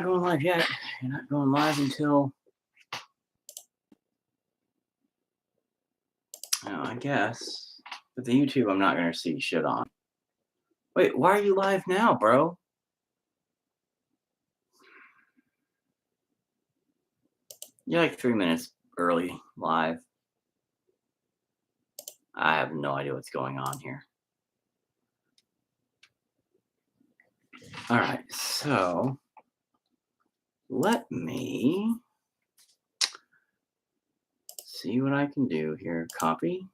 not going live yet. You're not going live until, I guess. But the YouTube, I'm not going to see shit on. Wait, why are you live now, bro? You're like 3 minutes early live. I have no idea what's going on here. All right, so let me see what I can do here. Copy.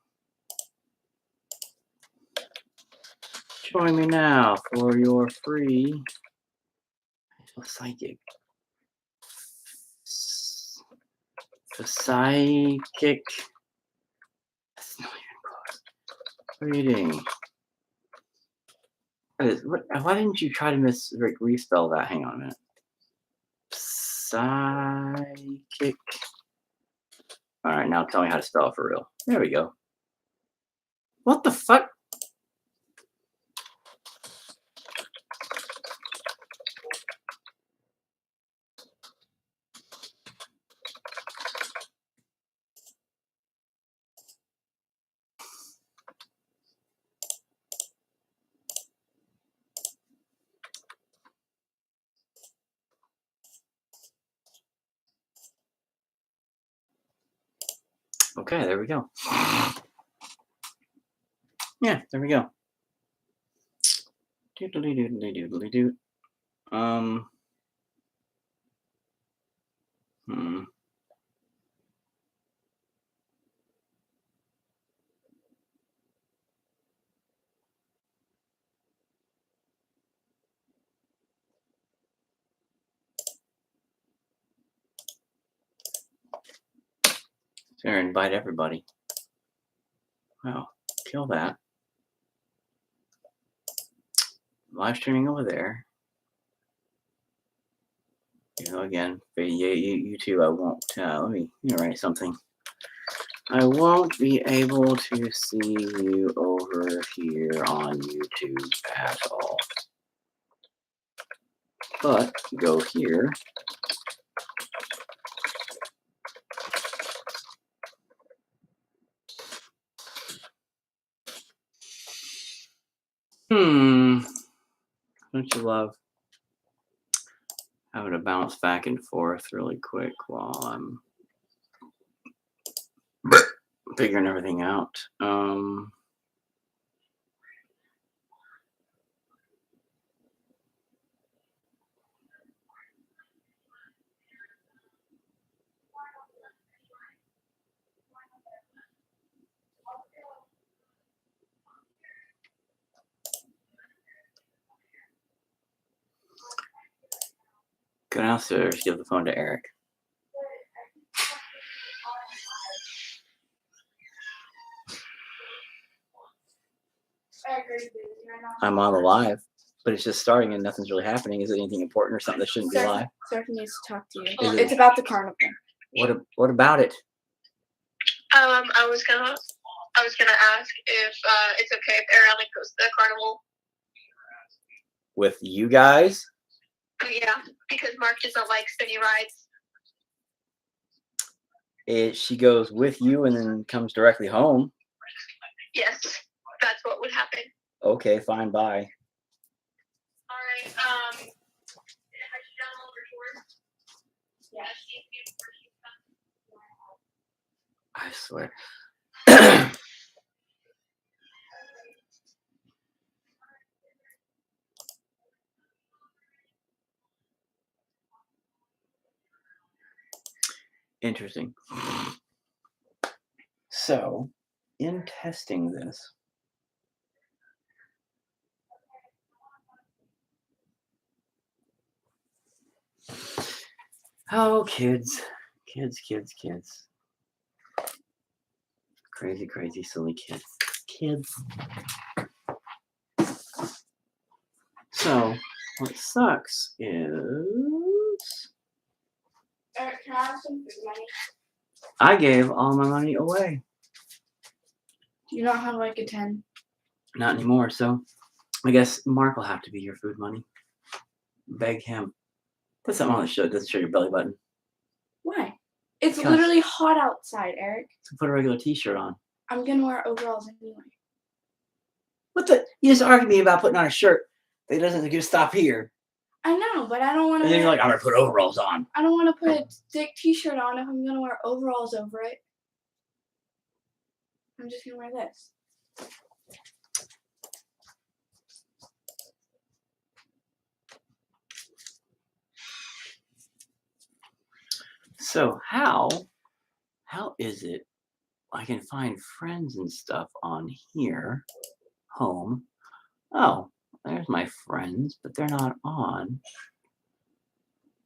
Join me now for your free psychic. The psychic. That's not even close. Reading. Why didn't you try to respell that? Hang on a minute. Psychic. All right, now tell me how to spell it for real. There we go. What the fuck? Okay, there we go. Yeah, there we go. Doodly doodly doodly doot. There, invite everybody. Wow, kill that. Live streaming over there. You know, again, YouTube, I won't, let me write something. I won't be able to see you over here on YouTube at all. But go here. Don't you love having to bounce back and forth really quick while I'm figuring everything out? Go downstairs, give the phone to Eric. I'm on the live, but it's just starting and nothing's really happening. Is it anything important or something that shouldn't be live? Sophie needs to talk to you. It's about the carnival. What about it? I was gonna ask if it's okay if Ariana goes to the carnival. With you guys? Yeah, because Mark doesn't like spinny rides. She goes with you and then comes directly home. Yes, that's what would happen. Okay, fine, bye. All right. Have you done all your chores? Yes. I swear. Interesting. So, in testing this, oh, kids. Crazy, silly kids. So, what sucks is Eric, can I have some food money? I gave all my money away. Do you not have like a 10? Not anymore, so I guess Mark will have to be your food money. Beg him. Put something on that doesn't show your belly button. Why? It's Because- literally hot outside, Eric. So put a regular t-shirt on. I'm gonna wear overalls anyway. What the? You just argued me about putting on a shirt that doesn't just stop here. I know, but I don't want to. And then you're like, I'm gonna put overalls on. I don't want to put a thick T-shirt on if I'm gonna wear overalls over it. I'm just gonna wear this. So how is it I can find friends and stuff on here? Home. Oh, there's my friends, but they're not on.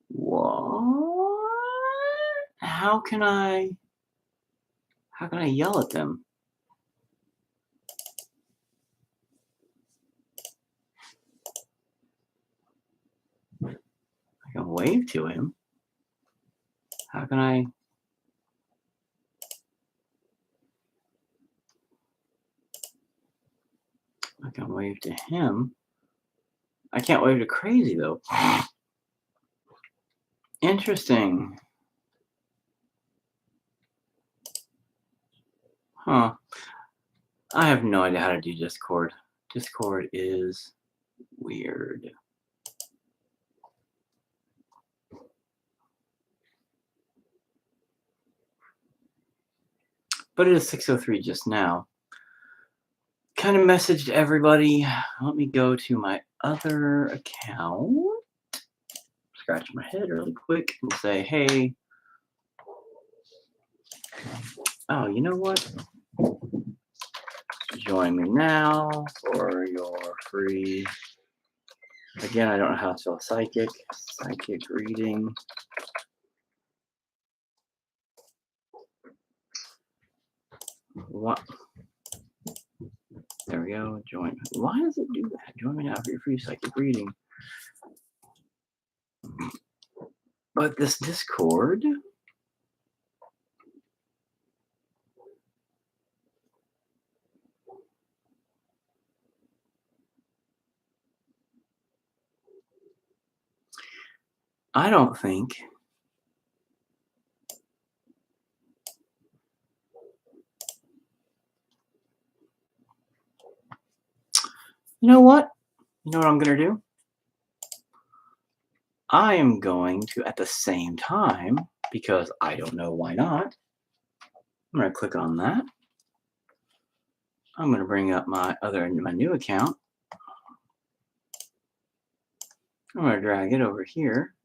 What? How can I yell at them? I can wave to him. How can I? I can wave to him. I can't wave to Crazy though. Interesting. Huh. I have no idea how to do Discord. Discord is weird. But it is 6:03 just now. Kind of messaged everybody. Let me go to my other account. Scratch my head really quick and say, hey. Oh, you know what? Join me now for your free. Again, I don't know how to spell psychic. Psychic reading. What? There we go. Join. Why does it do that? Join me now for your free psychic reading. But this Discord. I don't think. You know what? You know what I'm going to do? I am going to, at the same time, because I don't know why not, I'm going to click on that. I'm going to bring up my new account. I'm going to drag it over here.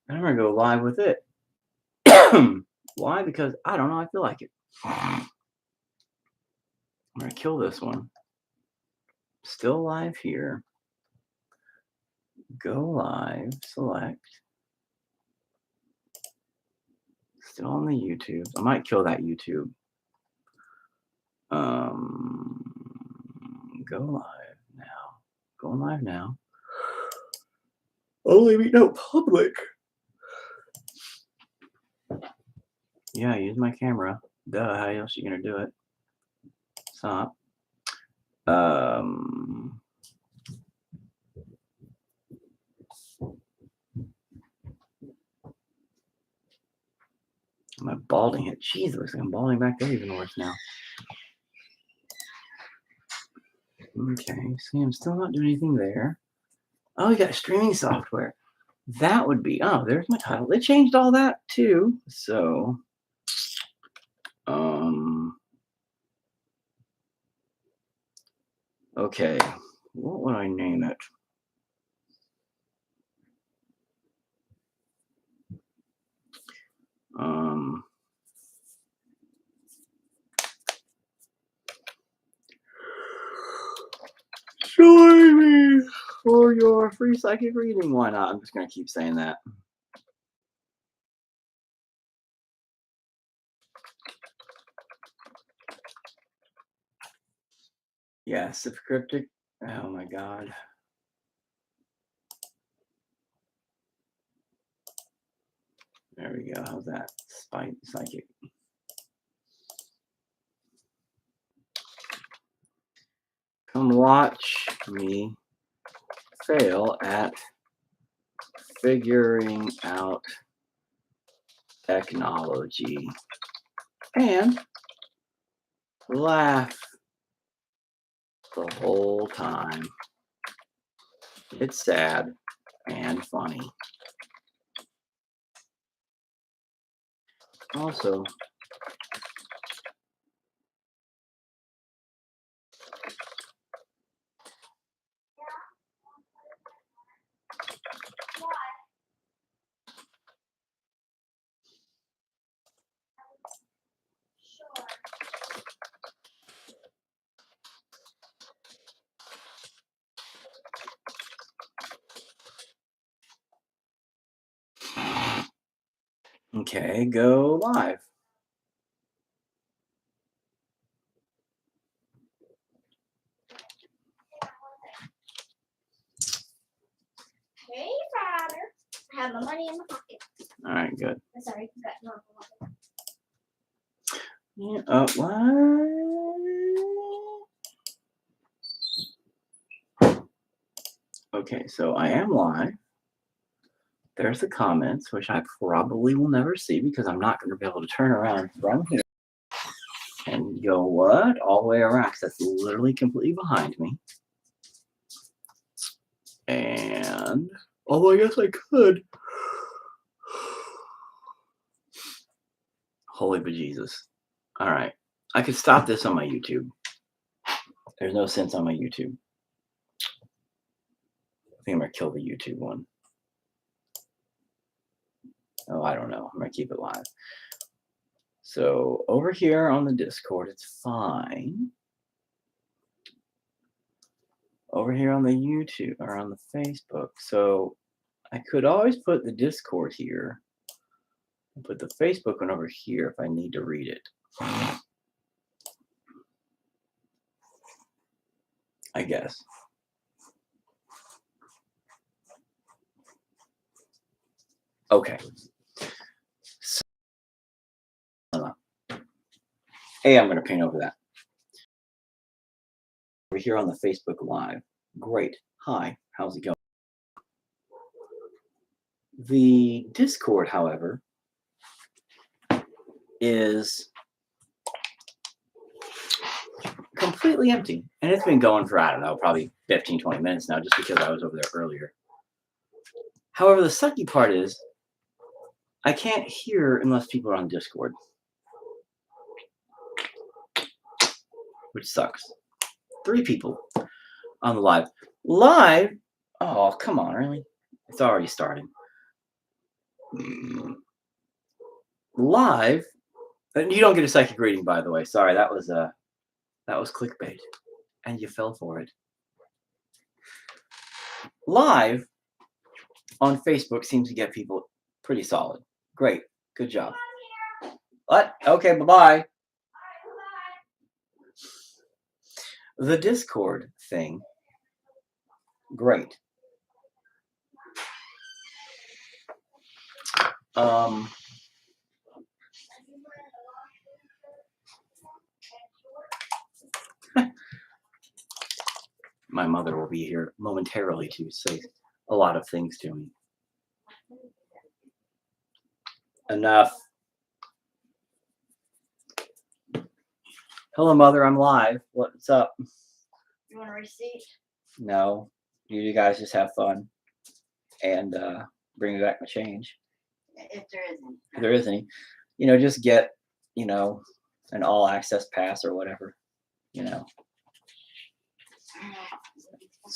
And I'm going to go live with it. Why? Because I don't know. I feel like it. I'm going to kill this one. Still live here. Go live. Select. Still on the YouTube. I might kill that YouTube. Go live now. Going live now. Only meet no public. Yeah, use my camera. Duh, how else are you gonna do it? Stop. My balding head. Jeez, it looks like I'm balding back there even worse now. Okay, see, I'm still not doing anything there. Oh, we got streaming software. That would be, oh, there's my title. They changed all that too. So, okay, what would I name it? Join me for your free psychic reading. Why not? I'm just going to keep saying that. Yes, if cryptic. Oh my God. There we go. How's that? Psychic. Come watch me fail at figuring out technology and laugh the whole time. It's sad and funny. Also, okay, go live. Hey, Father. I have my money in my pocket. All right, good. I'm sorry, you got normal money. Yeah, what? Okay, so I am live. There's the comments, which I probably will never see because I'm not going to be able to turn around from here and go what? All the way around because that's literally completely behind me. And, although I guess I could. Holy bejesus. All right. I could stop this on my YouTube. There's no sense on my YouTube. I think I'm going to kill the YouTube one. Oh, I don't know. I'm going to keep it live. So over here on the Discord, it's fine. Over here on the YouTube or on the Facebook. So I could always put the Discord here and put the Facebook one over here if I need to read it. I guess. Okay. So, hey, I'm going to paint over that. Over here on the Facebook Live. Great. Hi. How's it going? The Discord, however, is completely empty. And it's been going for, I don't know, probably 15, 20 minutes now just because I was over there earlier. However, the sucky part is I can't hear unless people are on Discord, which sucks. 3 people on the live. Live? Oh, come on, really? It's already starting. Live? And you don't get a psychic reading, by the way. Sorry, that was clickbait, and you fell for it. Live on Facebook seems to get people pretty solid. Great, good job. What? Okay, bye-bye. The Discord thing, great. My mother will be here momentarily to say a lot of things to me. Enough. Hello, Mother. I'm live. What's up? You want a receipt? No. You guys just have fun and bring me back my change. If there isn't. If there is any. You know, just get, you know, an all-access pass or whatever. You know.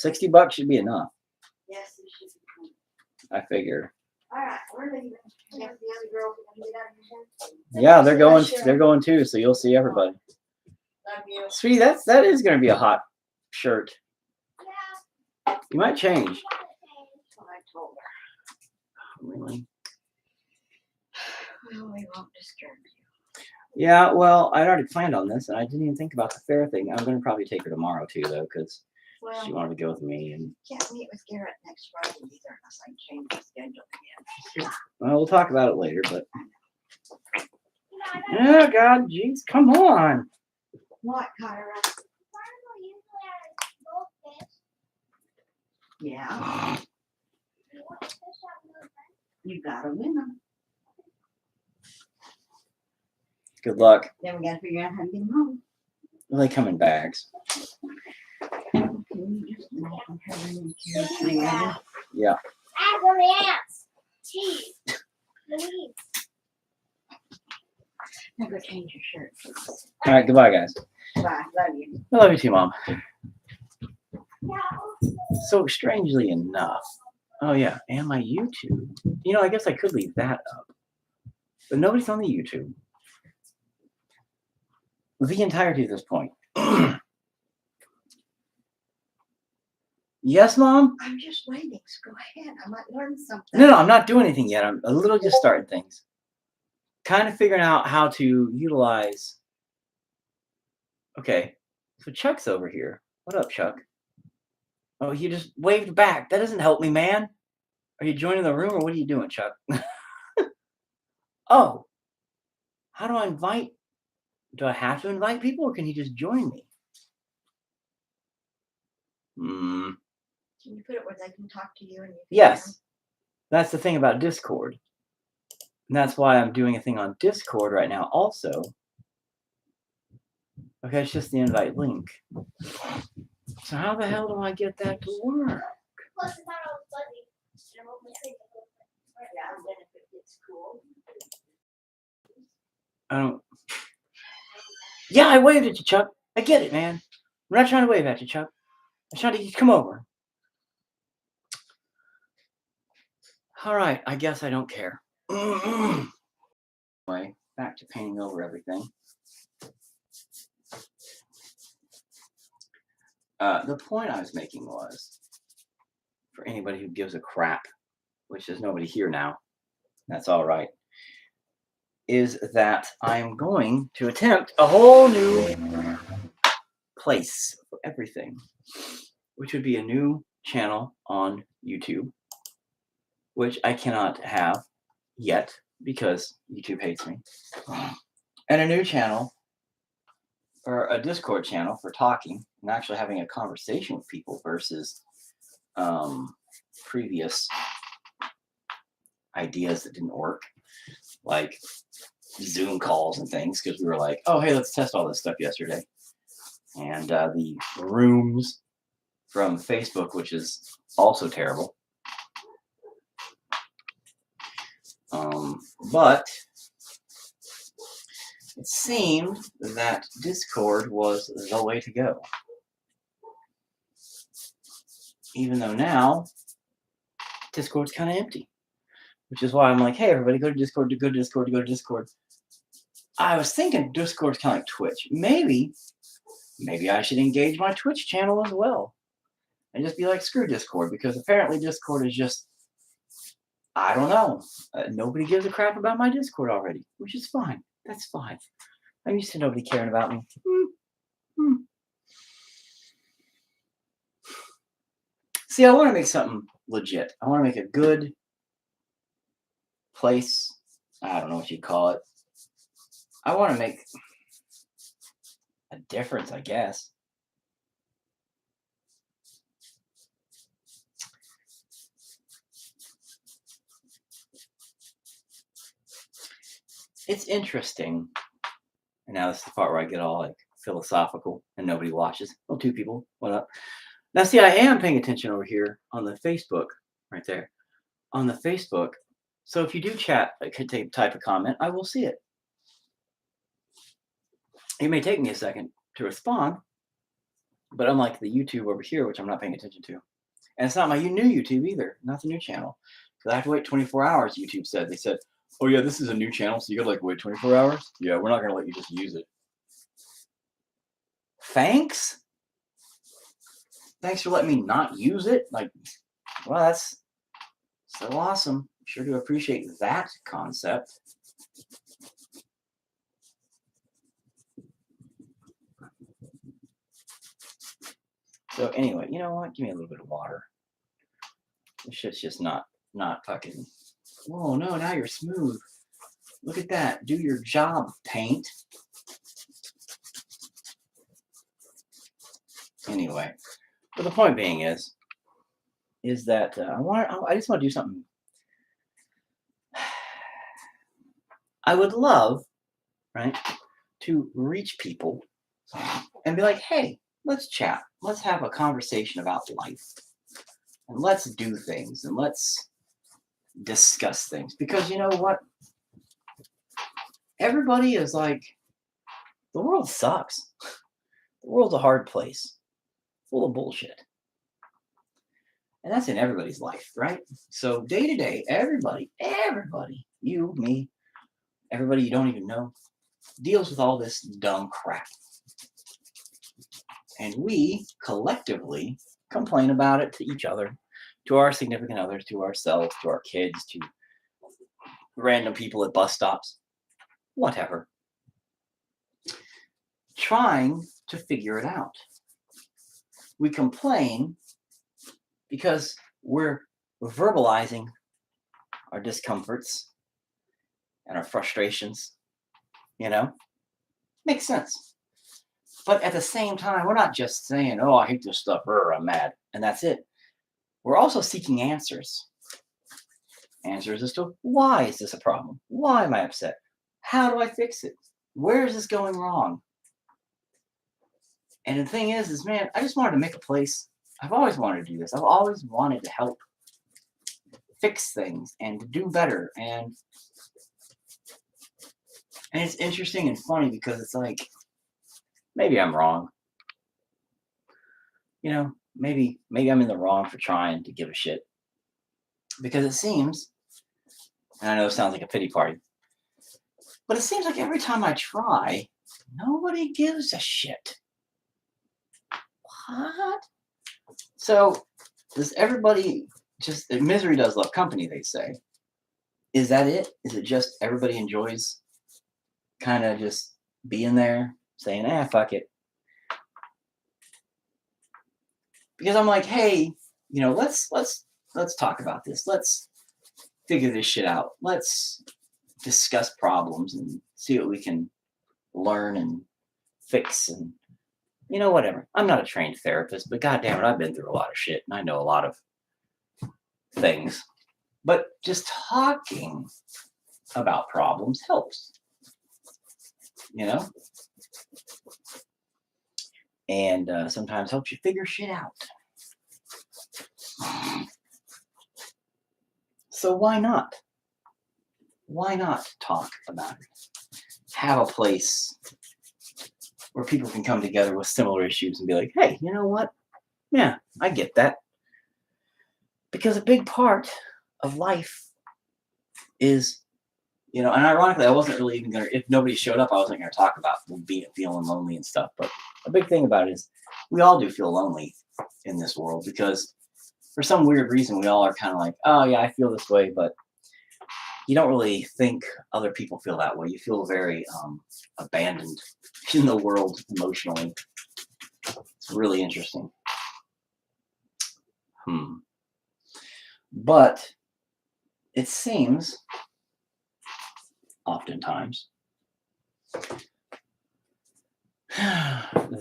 $60 should be enough. Yes, it should be. I figure. All right, we're leaving. The other girls are gonna get out of here. Yeah, they're going too, so you'll see everybody. Love you. Sweetie, that is gonna be a hot shirt. Yeah. You might change. That's what I told her. Really? Well, we won't disturb you. Yeah, well, I'd already planned on this, and I didn't even think about the fair thing. I'm gonna probably take her tomorrow too, though, because Well, she wanted to go with me. And can't meet with Garrett next Friday either unless I change the schedule again. well, we'll talk about it later. But oh God, jeez, come on. What, Kyra? Yeah. You gotta win them. Good luck. Then we gotta figure out how to get them home. Well, they come in bags. Can you just make them turn into together? Yeah. Ah, go the ants. Jeez. Louise. Now go change your shirt, please. All right. Goodbye, guys. Bye. Love you. I love you too, Mom. Yeah. So strangely enough, oh yeah, and my YouTube. You know, I guess I could leave that up, but nobody's on the YouTube. The entirety of this point. Yes, Mom? I'm just waiting, so go ahead. I might learn something. No, I'm not doing anything yet. I'm a little just starting things. Kind of figuring out how to utilize. Okay, so Chuck's over here. What up, Chuck? Oh, you just waved back. That doesn't help me, man. Are you joining the room or what are you doing, Chuck? Oh, how do I invite? Do I have to invite people or can he just join me? Can you put it where they can talk to you and you can Yes. That's the thing about Discord. And that's why I'm doing a thing on Discord right now also. Okay, it's just the invite link. So how the hell do I get that to work? Plus, it's not all fuzzy. Yeah, and then if it gets cool. I don't. Yeah, I waved at you, Chuck. I get it, man. I'm not trying to wave at you, Chuck. I'm trying to get you to come over. All right, I guess I don't care. Anyway, back to painting over everything. The point I was making was, for anybody who gives a crap, which is nobody here now, that's all right, is that I'm going to attempt a whole new place for everything, which would be a new channel on YouTube, which I cannot have yet because YouTube hates me, and a new channel or a Discord channel for talking and actually having a conversation with people versus previous ideas that didn't work, like Zoom calls and things, because we were like, oh, hey, let's test all this stuff yesterday. And the rooms from Facebook, which is also terrible. But it seemed that Discord was the way to go. Even though now, Discord's kind of empty. Which is why I'm like, hey, everybody, go to Discord, go to Discord, go to Discord. I was thinking Discord's kind of like Twitch. Maybe I should engage my Twitch channel as well. And just be like, screw Discord, because apparently Discord is just, I don't know. Nobody gives a crap about my Discord already, which is fine. That's fine. I'm used to nobody caring about me. See, I want to make something legit. I want to make a good place. I don't know what you'd call it. I want to make a difference, I guess. It's interesting. And now this is the part where I get all like philosophical and nobody watches. Well, two people. What up? Now, see, I am paying attention over here on the Facebook, right there. On the Facebook. So if you do chat, could type a comment, I will see it. It may take me a second to respond, but unlike the YouTube over here, which I'm not paying attention to. And it's not my new YouTube either, not the new channel. Because I have to wait 24 hours, YouTube said. They said, oh yeah, this is a new channel, so you gotta like wait 24 hours? Yeah, we're not gonna let you just use it. Thanks? Thanks for letting me not use it? Like, well, that's so awesome. Sure do appreciate that concept. So anyway, you know what? Give me a little bit of water. This shit's just not fucking. Whoa, no, now you're smooth. Look at that. Do your job, paint. Anyway, but the point being is that I just want to do something I would love, right, to reach people and be like, hey, let's chat. Let's have a conversation about life. And let's do things and let's discuss things. Because you know what? Everybody is like, the world sucks. The world's a hard place, full of bullshit. And that's in everybody's life, right? So day to day, everybody, you, me, everybody you don't even know, deals with all this dumb crap. And we collectively complain about it to each other, to our significant others, to ourselves, to our kids, to random people at bus stops, whatever. Trying to figure it out. We complain because we're verbalizing our discomforts and our frustrations, makes sense. But at the same time, we're not just saying, oh, I hate this stuff, or I'm mad, and that's it. We're also seeking answers. Answers as to why is this a problem? Why am I upset? How do I fix it? Where is this going wrong? And the thing is, man, I just wanted to make a place. I've always wanted to do this. I've always wanted to help fix things and to do better. And it's interesting and funny because it's like, maybe I'm wrong. Maybe I'm in the wrong for trying to give a shit. Because it seems, and I know it sounds like a pity party, but it seems like every time I try, nobody gives a shit. What? So, does everybody just, misery does love company, they say. Is that it? Is it just everybody enjoys kind of just being there, saying, fuck it? Because I'm like, hey, let's talk about this. Let's figure this shit out. Let's discuss problems and see what we can learn and fix and whatever. I'm not a trained therapist, but goddamn it, I've been through a lot of shit and I know a lot of things. But just talking about problems helps, and sometimes helps you figure shit out. So why not? Why not talk about it? Have a place where people can come together with similar issues and be like, hey, you know what? Yeah, I get that. Because a big part of life is, and ironically, I wasn't really even if nobody showed up, I wasn't going to talk about feeling lonely and stuff. But a big thing about it is we all do feel lonely in this world because for some weird reason, we all are kind of like, oh yeah, I feel this way, but you don't really think other people feel that way. You feel very abandoned in the world emotionally. It's really interesting. But it seems, oftentimes,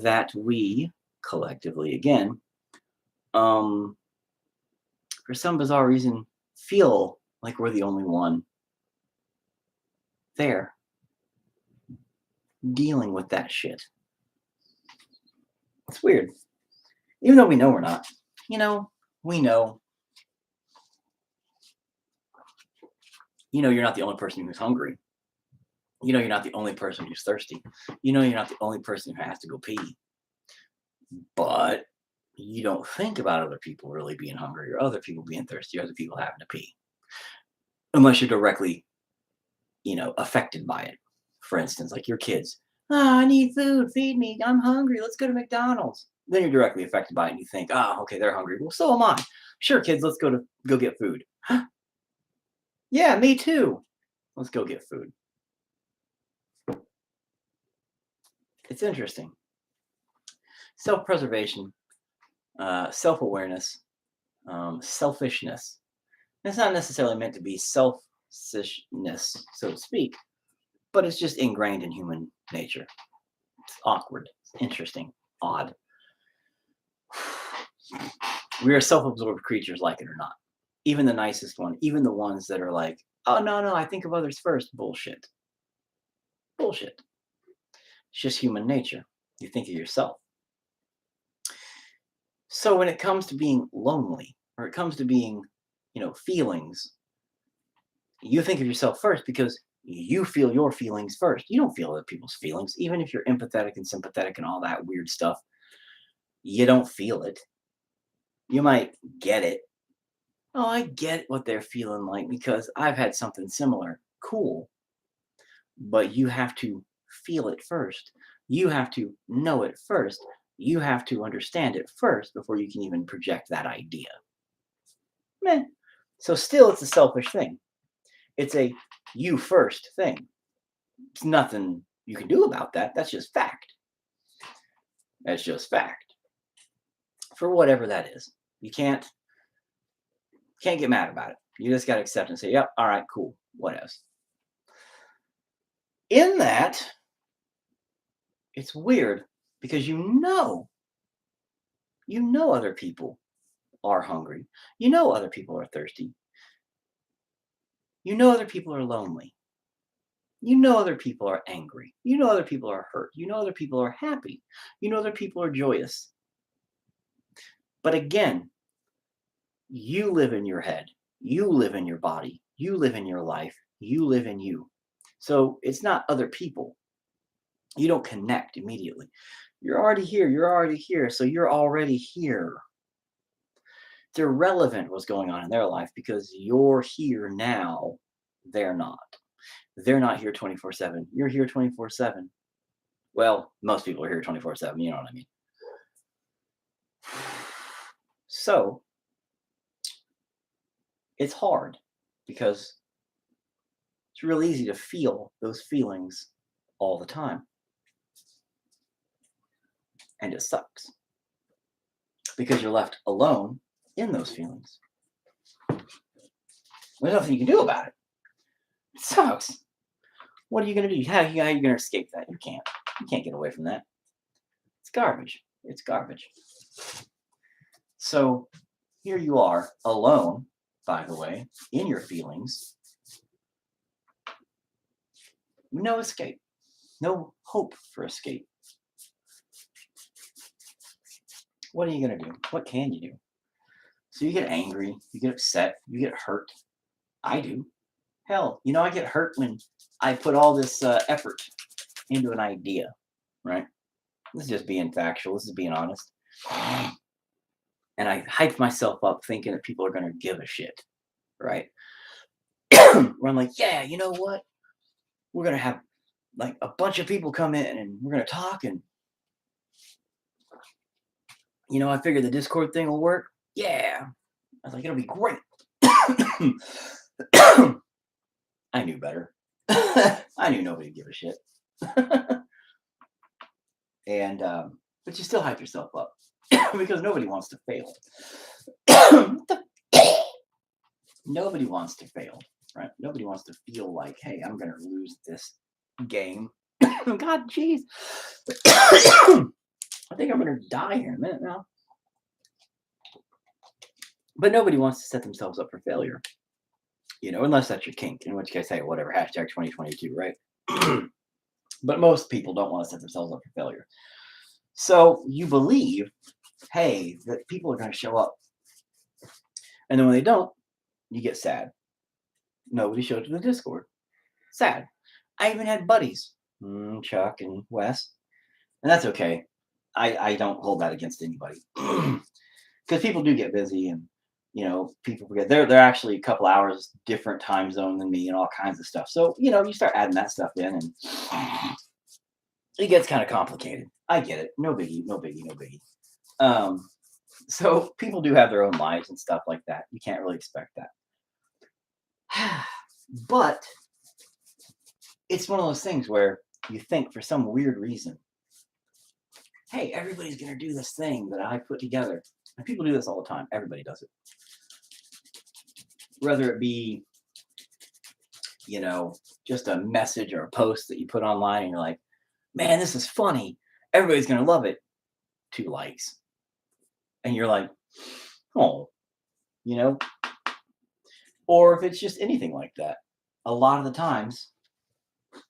that we collectively, again, for some bizarre reason, feel like we're the only one there dealing with that shit. It's weird. Even though we know we're not. We know. You're not the only person who's hungry. You're not the only person who's thirsty. You're not the only person who has to go pee. But you don't think about other people really being hungry or other people being thirsty or other people having to pee. Unless you're directly, affected by it. For instance, like your kids. I need food. Feed me. I'm hungry. Let's go to McDonald's. Then you're directly affected by it and you think, okay, they're hungry. Well, so am I. Sure, kids, let's go get food. Yeah, me too. Let's go get food. It's interesting. Self-preservation, self-awareness, selfishness. It's not necessarily meant to be selfishness, so to speak, but it's just ingrained in human nature. It's awkward, it's interesting, odd. We are self-absorbed creatures, like it or not. Even the nicest one, even the ones that are like, oh, no, I think of others first, bullshit. Bullshit. It's just human nature. You think of yourself. So when it comes to being lonely, or it comes to being, feelings, you think of yourself first because you feel your feelings first. You don't feel other people's feelings, even if you're empathetic and sympathetic and all that weird stuff. You don't feel it. You might get it. Oh, I get what they're feeling like because I've had something similar. Cool. But you have to feel it first. You have to know it first. You have to understand it first before you can even project that idea. Meh. So still, it's a selfish thing. It's a you first thing. It's nothing you can do about that. That's just fact. That's just fact. For whatever that is. You can't get mad about it. You just got to accept and say, yep, all right, cool, what else? In that, it's weird because you know other people are hungry. You know other people are thirsty. You know other people are lonely. You know other people are angry. You know other people are hurt. You know other people are happy. You know other people are joyous. But again, you live in your head. You live in your body. You live in your life. You live in you. So it's not other people. You don't connect immediately. You're already here. You're already here. So you're already here. It's irrelevant what's going on in their life because you're here now. They're not. They're not here 24/7. You're here 24/7. Well, most people are here 24/7. You know what I mean? So it's hard because it's real easy to feel those feelings all the time. And it sucks because you're left alone in those feelings. There's nothing you can do about it. It sucks. What are you going to do? How are you going to escape that? You can't. You can't get away from that. It's garbage. It's garbage. So here you are alone, by the way, in your feelings. No escape. No hope for escape. What are you going to do? What can you do? So you get angry, you get upset, you get hurt. I do. Hell, I get hurt when I put all this effort into an idea, right? This is just being factual. This is being honest. And I hype myself up thinking that people are going to give a shit, right? Where I'm like, yeah, you know what? We're going to have like a bunch of people come in and we're going to talk and, I figured the Discord thing will work. Yeah. I was like, it'll be great. I knew better. I knew nobody would give a shit. And, but you still hype yourself up because nobody wants to fail. Nobody wants to fail, right? Nobody wants to feel like, hey, I'm going to lose this game. God, jeez. I think I'm going to die here in a minute now. But nobody wants to set themselves up for failure, unless that's your kink, in which case, hey, whatever, hashtag 2022, right? But most people don't want to set themselves up for failure. So you believe, hey, that people are going to show up. And then when they don't, you get sad. Nobody showed to the Discord. Sad. I even had buddies, Chuck and Wes. And that's okay. I don't hold that against anybody. Because people do get busy and, people forget. They're actually a couple hours different time zone than me and all kinds of stuff. So, you start adding that stuff in and it gets kind of complicated. I get it. No biggie, no biggie, no biggie. So people do have their own lives and stuff like that. You can't really expect that. But it's one of those things where you think for some weird reason, hey, everybody's going to do this thing that I put together. And people do this all the time. Everybody does it. Whether it be, just a message or a post that you put online and you're like, man, this is funny. Everybody's going to love it. 2 likes. And you're like, oh, Or if it's just anything like that. A lot of the times,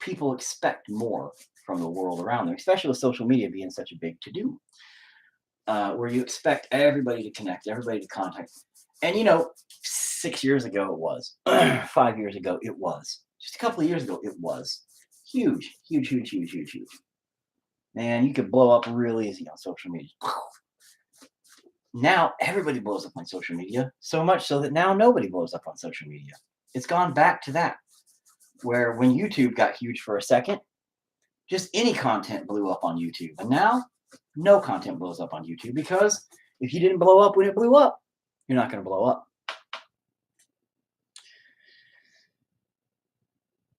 people expect more from the world around them, especially with social media being such a big to-do, where you expect everybody to connect, everybody to contact. And 6 years ago it was, 5 years ago it was, just a couple of years ago it was huge, huge, huge, huge, huge, huge. Man, you could blow up real easy on social media. Now everybody blows up on social media, so much so that now nobody blows up on social media. It's gone back to that, where when YouTube got huge for a second, just any content blew up on YouTube. And now no content blows up on YouTube, because if you didn't blow up when it blew up, you're not going to blow up.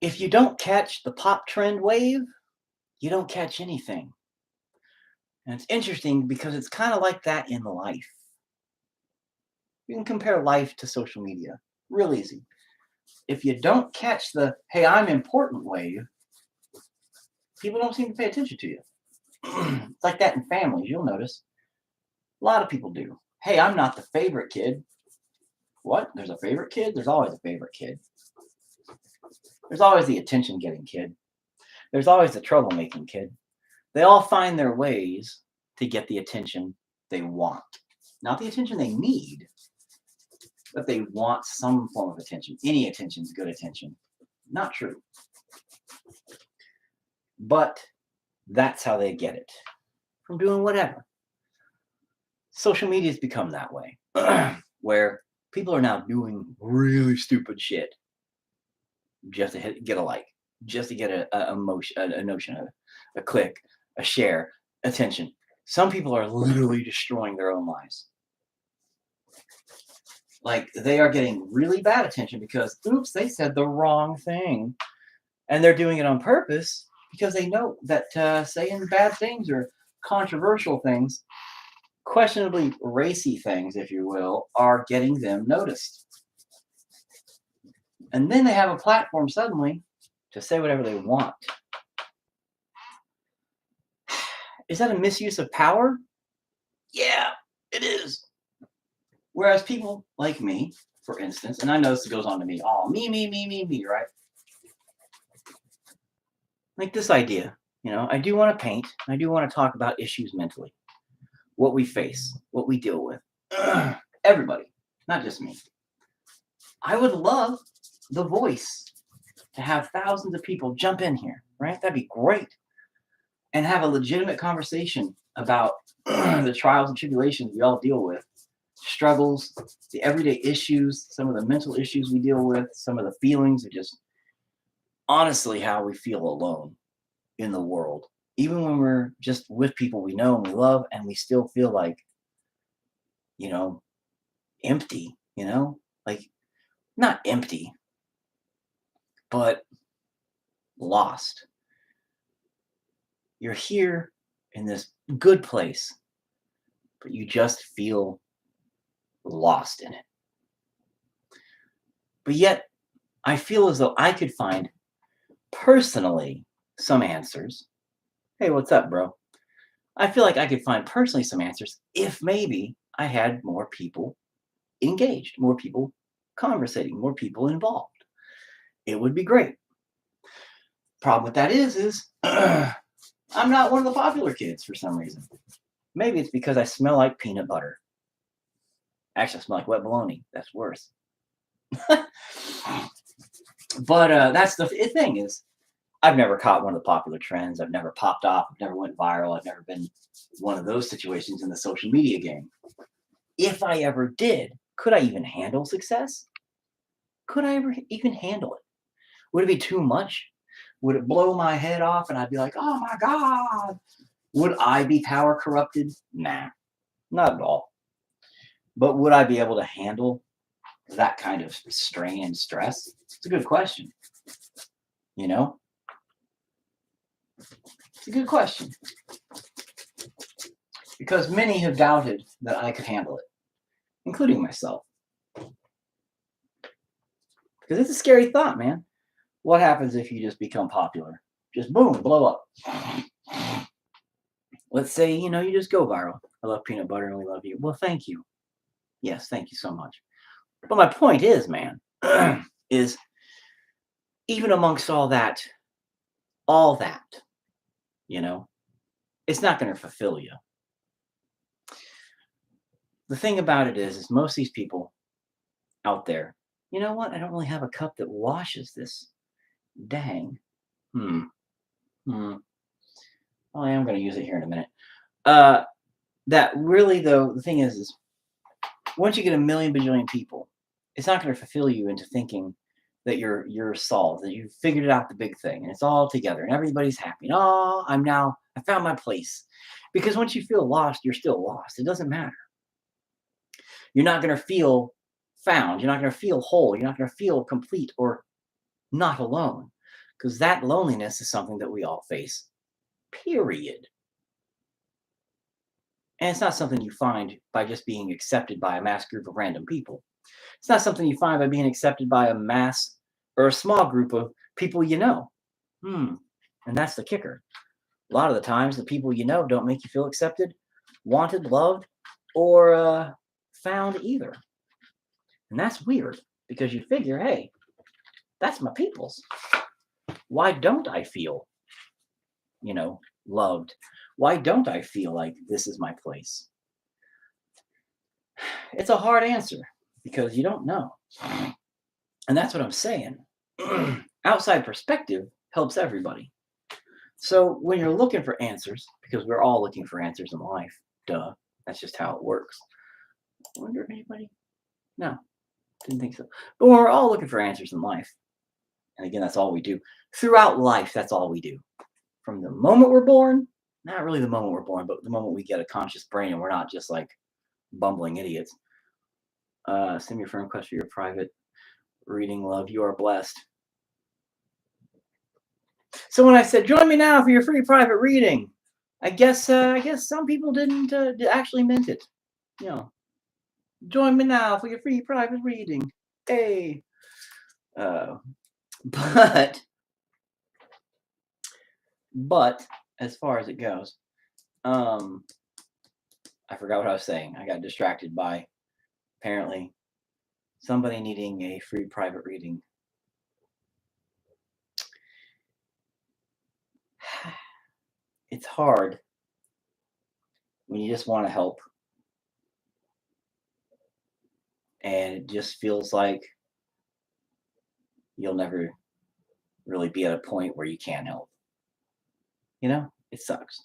If you don't catch the pop trend wave, you don't catch anything. And it's interesting because it's kind of like that in life. You can compare life to social media. Real easy. If you don't catch the, hey, I'm important wave, people don't seem to pay attention to you. It's like that in families, you'll notice. A lot of people do. Hey, I'm not the favorite kid. What? There's a favorite kid? There's always a favorite kid. There's always the attention-getting kid. There's always the troublemaking kid. They all find their ways to get the attention they want. Not the attention they need, but they want some form of attention. Any attention is good attention. Not true. But that's how they get it. From doing whatever. Social media has become that way. Where people are now doing really stupid shit just to get a like, just to get a notion, a click, a share, attention. Some people are literally destroying their own lives. Like, they are getting really bad attention because, oops, they said the wrong thing. And they're doing it on purpose because they know that saying bad things or controversial things, questionably racy things, if you will, are getting them noticed. And then they have a platform suddenly to say whatever they want. Is that a misuse of power? Yeah, it is. Whereas people like me, for instance, and I know this goes on to me, oh, me, right? Like this idea, I do want to paint. I do want to talk about issues mentally, what we face, what we deal with. Everybody, not just me. I would love the voice to have thousands of people jump in here, right? That'd be great. And have a legitimate conversation about the trials and tribulations we all deal with, struggles, the everyday issues, some of the mental issues we deal with, some of the feelings of just honestly how we feel alone in the world. Even when we're just with people we know and we love, and we still feel like, empty, like not empty, but lost. You're here in this good place, but you just feel lost in it. But yet, I feel as though I could find personally some answers. Hey, what's up, bro? I feel like I could find personally some answers if maybe I had more people engaged, more people conversating, more people involved. It would be great. Problem with that is I'm not one of the popular kids for some reason. Maybe it's because I smell like peanut butter. Actually, I smell like wet bologna. That's worse. But that's the thing is, I've never caught one of the popular trends. I've never popped off. I've never went viral. I've never been one of those situations in the social media game. If I ever did, could I even handle success? Could I ever even handle it? Would it be too much? Would it blow my head off and I'd be like, oh my God? Would I be power corrupted? Nah, not at all. But would I be able to handle that kind of strain and stress? It's a good question. It's a good question. Because many have doubted that I could handle it, including myself. Because it's a scary thought, man. What happens if you just become popular? Just boom, blow up. Let's say, you just go viral. I love peanut butter and we love you. Well, thank you. Yes, thank you so much. But my point is, man, is even amongst all that all that, you know, it's not going to fulfill you. The thing about it is most of these people out there, you know what? I don't really have a cup that washes this. Dang. Oh, I am going to use it here in a minute. That really, though, the thing is once you get a million bajillion people, it's not going to fulfill you into thinking that you're solved, that you've figured it out, the big thing, and it's all together, and everybody's happy. Oh, I found my place. Because once you feel lost, you're still lost. It doesn't matter. You're not going to feel found. You're not going to feel whole. You're not going to feel complete or not alone. Because that loneliness is something that we all face. Period. And it's not something you find by just being accepted by a mass group of random people. It's not something you find by being accepted by a mass or a small group of people you know. And that's the kicker. A lot of the times, the people you know don't make you feel accepted, wanted, loved, or found either. And that's weird because you figure, hey, that's my people's. Why don't I feel, loved? Why don't I feel like this is my place? It's a hard answer because you don't know. And that's what I'm saying. Outside perspective helps everybody. So when you're looking for answers, because we're all looking for answers in life, duh, that's just how it works. I wonder if anybody? No, didn't think so. But when we're all looking for answers in life, and again, that's all we do. Throughout life, that's all we do. From the moment we're born, not really the moment we're born, but the moment we get a conscious brain and we're not just like bumbling idiots. Send your friend request for your private reading, love. You are blessed. So when I said, join me now for your free private reading, I guess some people didn't actually meant it. Join me now for your free private reading. Hey. But as far as it goes, I forgot what I was saying. I got distracted by apparently somebody needing a free private reading. It's hard when you just want to help. And it just feels like you'll never really be at a point where you can help. It sucks.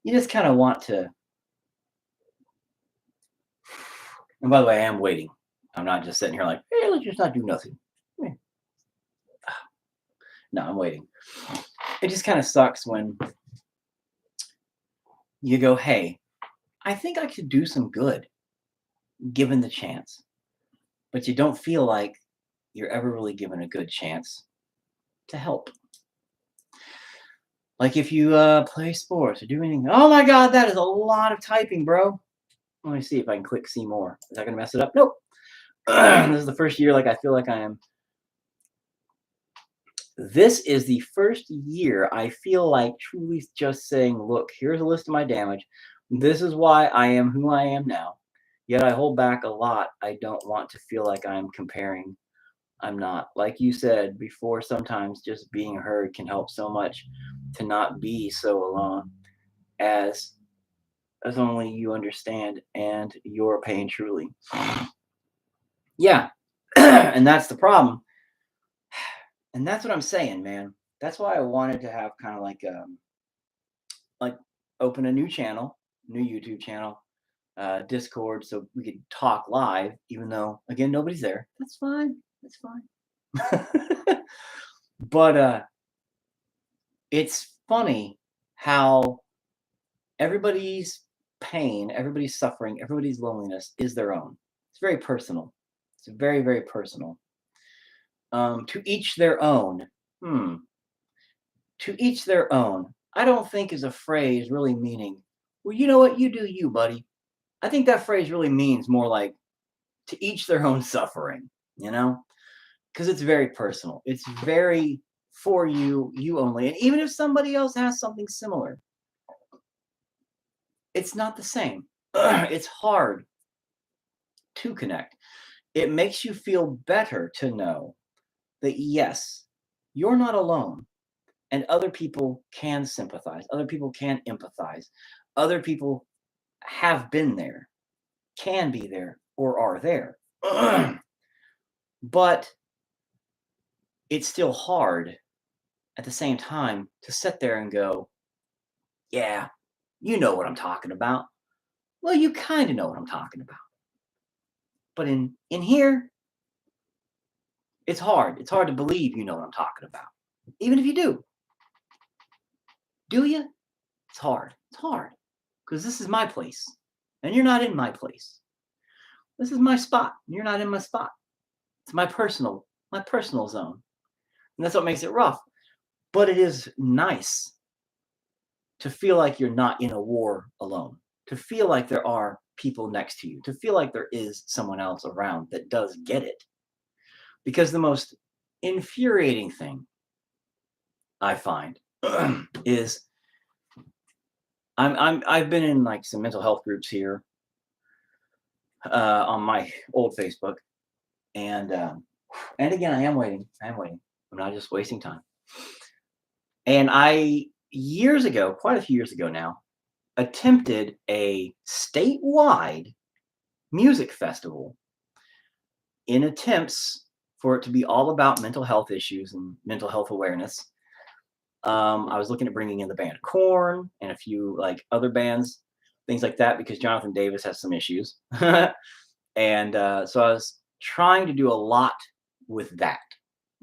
You just kind of want to. And by the way, I am waiting. I'm not just sitting here like, hey, let's just not do nothing. No, I'm waiting. It just kind of sucks when you go, hey, I think I could do some good given the chance. But you don't feel like you're ever really given a good chance to help. Like if you play sports or do anything. Oh my God, that is a lot of typing, bro. Let me see if I can click see more. Is that going to mess it up? Nope. This is the first year I feel like I am. This is the first year I feel like truly just saying, look, here's a list of my damage. This is why I am who I am now. Yet I hold back a lot. I don't want to feel like I'm comparing. I'm not. Like you said before, sometimes just being heard can help so much to not be so alone as only you understand and your pain truly. Yeah. And that's the problem. And that's what I'm saying, man. That's why I wanted to have kind of like open a new channel, new YouTube channel, Discord, so we could talk live, even though, again, nobody's there. That's fine. That's fine. But it's funny how everybody's pain, everybody's suffering, everybody's loneliness is their own. It's very personal. It's very, very personal. To each their own. To each their own. I don't think is a phrase really meaning, well, you know what? You do you, buddy. I think that phrase really means more like to each their own suffering, because it's very personal. It's very for you, you only. And even if somebody else has something similar, it's not the same. It's hard to connect. It makes you feel better to know that, yes, you're not alone. And other people can sympathize. Other people can empathize. Other people have been there, can be there, or are there. But it's still hard at the same time to sit there and go, yeah, you know what I'm talking about. Well, you kind of know what I'm talking about. But in here, it's hard. It's hard to believe you know what I'm talking about. Even if you do. Do you? It's hard. It's hard. Because this is my place. And you're not in my place. This is my spot. And you're not in my spot. It's my personal zone. And that's what makes it rough. But it is nice to feel like you're not in a war alone. To feel like there are people next to you. To feel like there is someone else around that does get it. Because the most infuriating thing I find is I've been in like some mental health groups here on my old Facebook, and again I am waiting. I'm not just wasting time. And I years ago, quite a few years ago now, attempted a statewide music festival in attempts for it to be all about mental health issues and mental health awareness. I was looking at bringing in the band Korn and a few like other bands, things like that, because Jonathan Davis has some issues. And so I was trying to do a lot with that.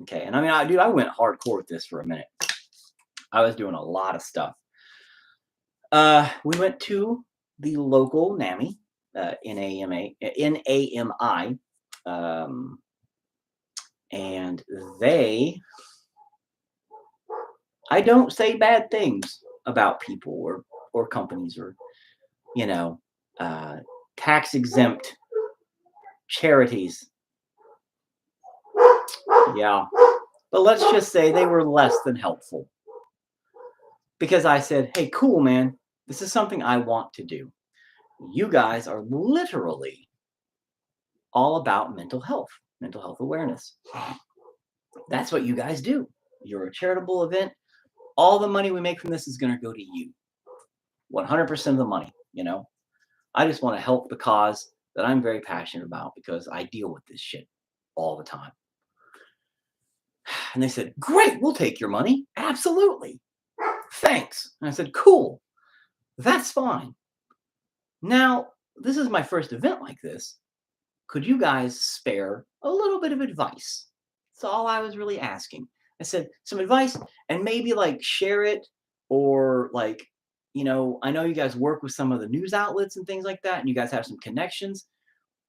Okay. And I mean, I went hardcore with this for a minute. I was doing a lot of stuff. We went to the local NAMI, NAMI, and I don't say bad things about people or companies or, tax exempt charities. Yeah. But let's just say they were less than helpful. Because I said, hey, cool, man. This is something I want to do. You guys are literally all about mental health awareness. That's what you guys do. You're a charitable event. All the money we make from this is going to go to you. 100% of the money, I just want to help the cause that I'm very passionate about because I deal with this shit all the time. And they said, great, we'll take your money. Absolutely. Thanks. And I said, cool. That's fine. Now, this is my first event like this. Could you guys spare a little bit of advice? That's all I was really asking. I said, some advice and maybe like share it or like, I know you guys work with some of the news outlets and things like that, and you guys have some connections.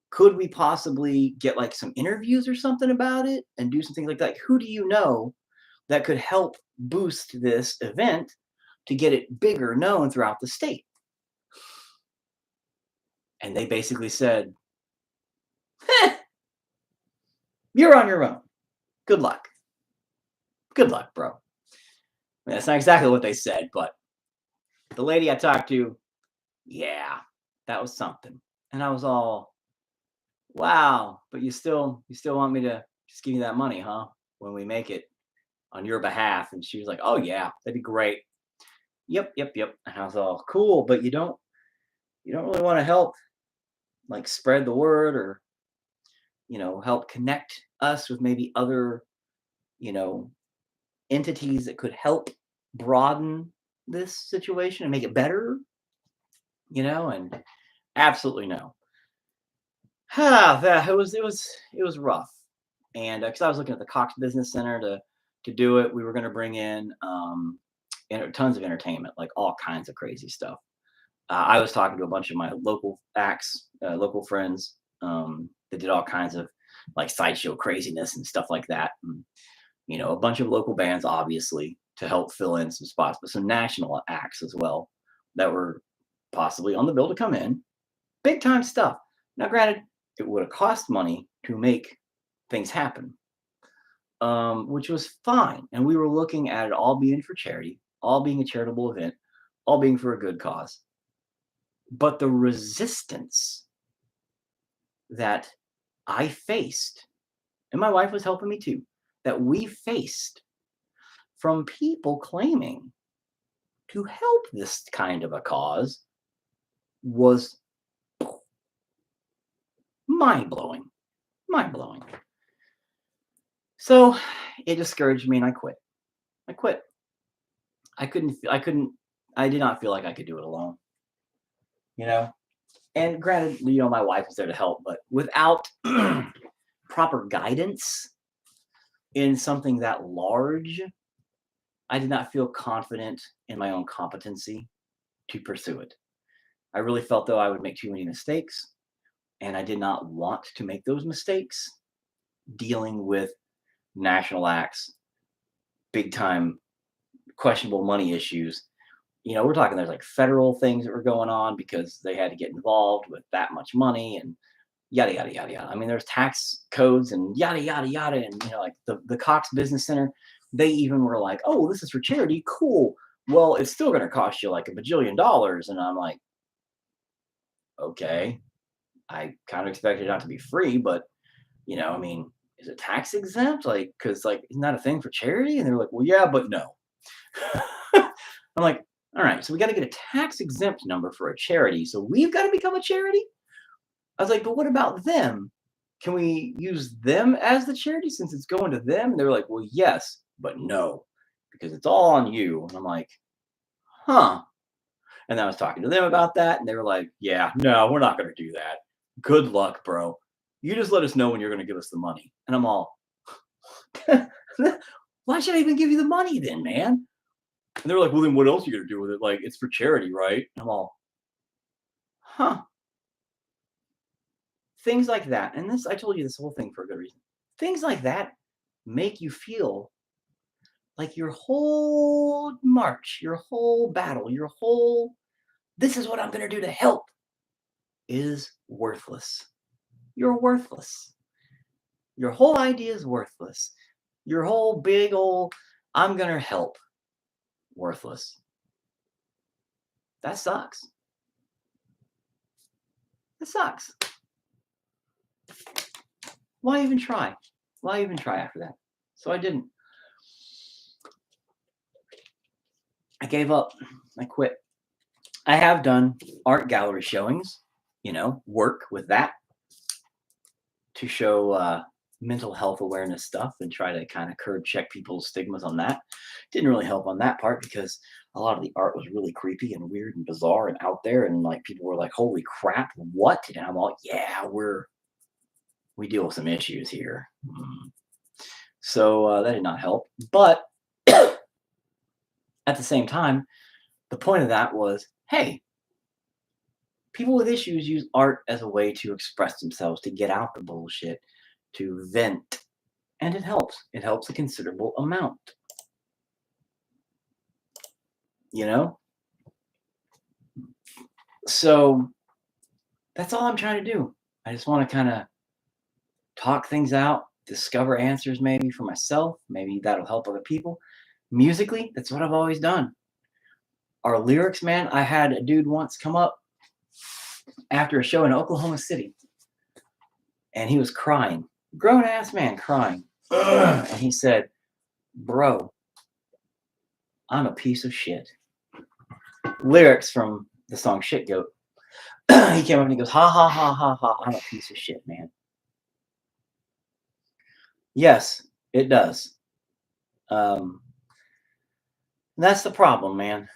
Could we possibly get like some interviews or something about it and do some things like that? Like, who do you know that could help boost this event to get it bigger known throughout the state? And they basically said, you're on your own. Good luck. Good luck, bro. I mean, that's not exactly what they said, but the lady I talked to, yeah, that was something. And I was all, wow, but you still want me to just give you that money, huh? When we make it on your behalf. And she was like, oh yeah, that'd be great. Yep. And I was all, cool, but you don't really want to help like spread the word or, help connect us with maybe other, entities that could help broaden this situation and make it better, and absolutely no. It was rough. And because I was looking at the Cox Business Center to do it, we were going to bring in tons of entertainment, like all kinds of crazy stuff. I was talking to a bunch of my local acts, local friends that did all kinds of like sideshow craziness and stuff like that. And, a bunch of local bands, obviously, to help fill in some spots, but some national acts as well that were possibly on the bill to come in. Big time stuff. Now, granted, it would have cost money to make things happen, which was fine. And we were looking at it all being for charity, all being a charitable event, all being for a good cause. But the resistance that I faced, and my wife was helping me too, that we faced from people claiming to help this kind of a cause was mind-blowing. Mind-blowing. So it discouraged me and I quit. I did not feel like I could do it alone. You know? And granted, my wife was there to help, but without proper guidance in something that large, I did not feel confident in my own competency to pursue it. I really felt though I would make too many mistakes, and I did not want to make those mistakes dealing with national acts, big time questionable money issues. We're talking there's like federal things that were going on because they had to get involved with that much money and yada yada yada yada. I mean, there's tax codes and yada yada yada, and like the Cox Business Center, they even were like, "Oh, this is for charity, cool. Well, it's still going to cost you like $1 bajillion," and I'm like, okay, I kind of expected it not to be free, but I mean, is it tax exempt? Like, because like, isn't that a thing for charity? And they're like, well, yeah, but no. I'm like, all right, so we got to get a tax exempt number for a charity. So we've got to become a charity? I was like, but what about them? Can we use them as the charity since it's going to them? And they were like, well, yes, but no, because it's all on you. And I'm like, huh. And I was talking to them about that, and they were like, yeah, no, we're not going to do that. Good luck, bro. You just let us know when you're going to give us the money. And I'm all, why should I even give you the money then, man? And they're like, well, then what else are you going to do with it? Like, it's for charity, right? And I'm all, huh. Things like that. And I told you this whole thing for a good reason. Things like that make you feel like your whole march, your whole battle, this is what I'm going to do to help is worthless. You're worthless. Your whole idea is worthless. Your whole big old, I'm going to help, worthless. That sucks. That sucks. Why even try? Why even try after that? So I didn't. I gave up. I quit. I have done art gallery showings, work with that to show mental health awareness stuff and try to kind of curb check people's stigmas on that. Didn't really help on that part because a lot of the art was really creepy and weird and bizarre and out there. And like people were like, holy crap, what? And I'm like, yeah, we deal with some issues here. So that did not help. But at the same time, the point of that was, hey, people with issues use art as a way to express themselves, to get out the bullshit, to vent. And it helps. It helps a considerable amount. So that's all I'm trying to do. I just want to kind of talk things out, discover answers maybe for myself. Maybe that'll help other people. Musically, that's what I've always done. Our lyrics, man, I had a dude once come up after a show in Oklahoma City, and he was crying. Grown-ass man crying. And he said, bro, I'm a piece of shit. Lyrics from the song Shit Goat. He came up and he goes, ha, ha, ha, ha, ha, I'm a piece of shit, man. Yes, it does. That's the problem, man.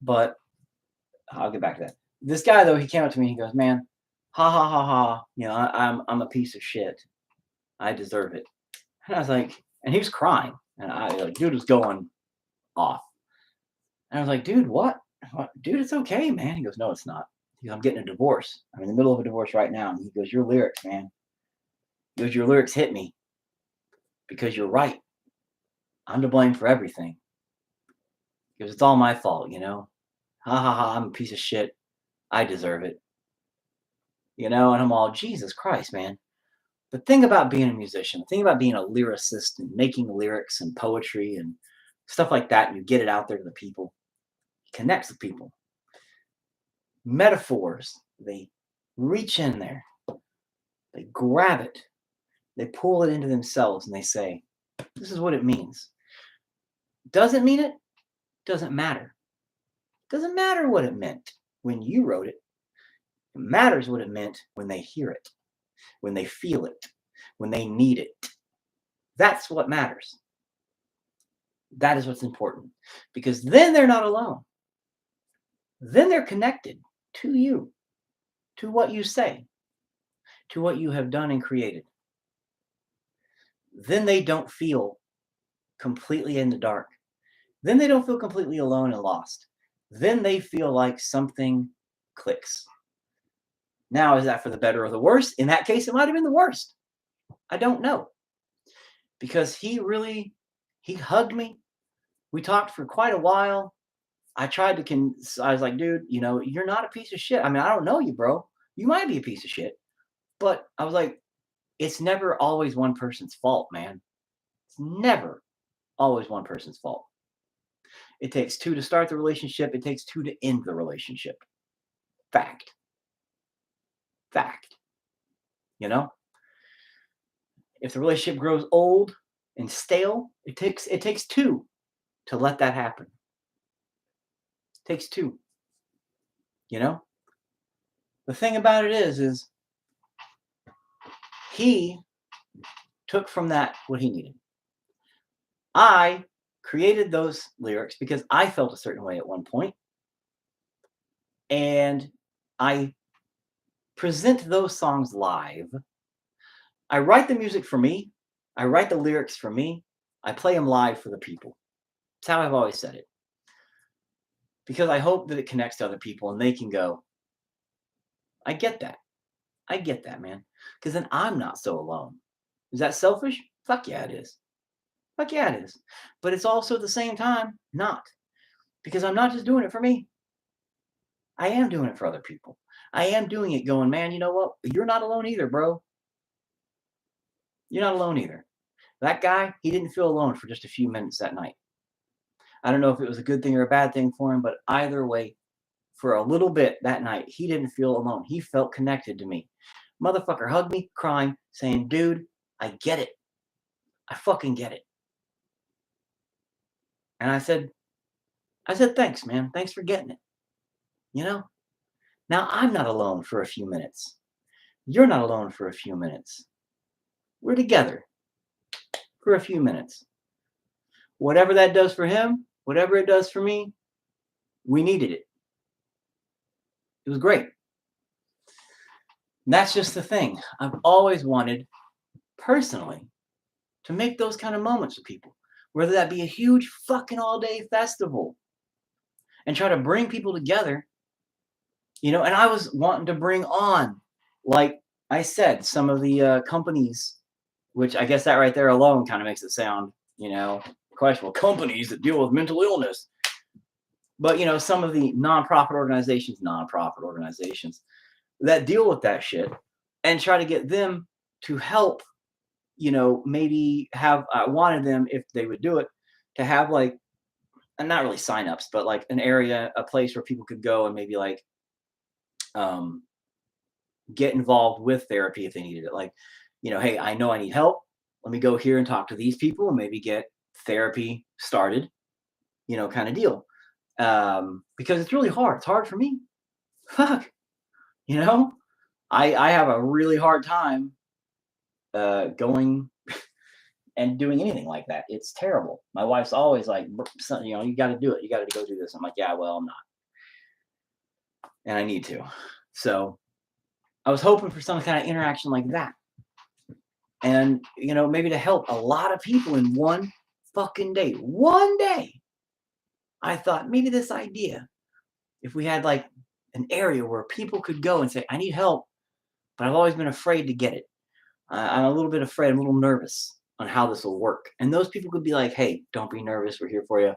But I'll get back to that. This guy, though, he came up to me and he goes, man, ha, ha, ha, ha, I'm a piece of shit. I deserve it. And I was like, and he was crying. And dude was going off. And I was like, dude, what? Dude, it's okay, man. He goes, no, it's not. He goes, I'm getting a divorce. I'm in the middle of a divorce right now. And he goes, your lyrics, man. He goes, your lyrics hit me. Because you're right. I'm to blame for everything. He goes, it's all my fault, Ha ha ha, I'm a piece of shit. I deserve it. And I'm all, Jesus Christ, man. The thing about being a musician, the thing about being a lyricist and making lyrics and poetry and stuff like that, you get it out there to the people. It connects with people. Metaphors, they reach in there. They grab it. They pull it into themselves and they say, this is what it means. Doesn't mean it. Doesn't matter. Doesn't matter what it meant when you wrote it. It matters what it meant when they hear it, when they feel it, when they need it. That's what matters. That is what's important. Because then they're not alone. Then they're connected to you, to what you say, to what you have done and created. Then they don't feel completely in the dark. Then they don't feel completely alone and lost. Then they feel like something clicks. Now, is that for the better or the worse? In that case, it might have been the worst. I don't know. Because he hugged me. We talked for quite a while. I tried to, I was like, dude, you're not a piece of shit. I mean, I don't know you, bro. You might be a piece of shit. But I was like, it's never always one person's fault, man. It's never always one person's fault. It takes two to start the relationship. It takes two to end the relationship. Fact. Fact. If the relationship grows old and stale, it takes two to let that happen. It takes two. The thing about it is he took from that what he needed. I created those lyrics because I felt a certain way at one point, and I present those songs live. I write the music for me. I write the lyrics for me. I play them live for the people. That's how I've always said it. Because I hope that it connects to other people and they can go, I get that. I get that, man. Because then I'm not so alone. Is that selfish? Fuck yeah, it is. Fuck yeah, it is. But it's also at the same time not. Because I'm not just doing it for me. I am doing it for other people. I am doing it going, man, you know what? You're not alone either, bro. You're not alone either. That guy, he didn't feel alone for just a few minutes that night. I don't know if it was a good thing or a bad thing for him, but either way, for a little bit that night, he didn't feel alone. He felt connected to me. Motherfucker hugged me, crying, saying, dude, I get it. I fucking get it. And I said, thanks, man. Thanks for getting it. Now I'm not alone for a few minutes. You're not alone for a few minutes. We're together for a few minutes. Whatever that does for him, whatever it does for me, we needed it. It was great. And that's just the thing. I've always wanted, personally, to make those kind of moments with people. Whether that be a huge fucking all-day festival and try to bring people together, and I was wanting to bring on, like I said, some of the companies, which I guess that right there alone kind of makes it sound, questionable. Companies that deal with mental illness. But, some of the nonprofit organizations that deal with that shit and try to get them to help, maybe have, I wanted them, if they would do it, to have like, and not really signups, but like an area, a place where people could go and maybe like get involved with therapy if they needed it. Like, hey, I know I need help. Let me go here and talk to these people and maybe get therapy started, kind of deal. Because it's really hard. It's hard for me. Fuck. I have a really hard time going and doing anything like that. It's terrible. My wife's always like, you got to do it. You got to go do this. I'm like, yeah, well, I'm not. And I need to. So I was hoping for some kind of interaction like that. And, maybe to help a lot of people in one fucking day. One day. I thought maybe this idea, if we had like an area where people could go and say, I need help, but I've always been afraid to get it. I'm a little bit afraid. I'm a little nervous on how this will work. And those people could be like, hey, don't be nervous. We're here for you.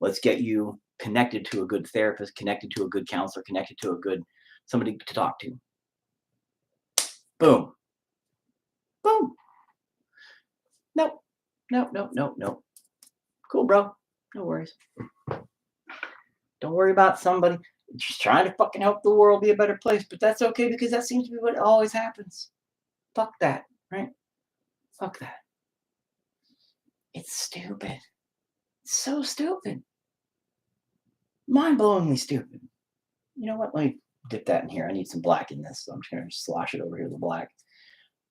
Let's get you connected to a good therapist, connected to a good counselor, connected to a good somebody to talk to. Boom. Boom. Nope. Cool, bro. No worries. Don't worry about somebody just trying to fucking help the world be a better place. But that's okay because that seems to be what always happens. Fuck that, right? Fuck that. It's stupid. So stupid. Mind-blowingly stupid. You know what? Let me dip that in here. I need some black in this, so I'm just going to slosh it over here, the black.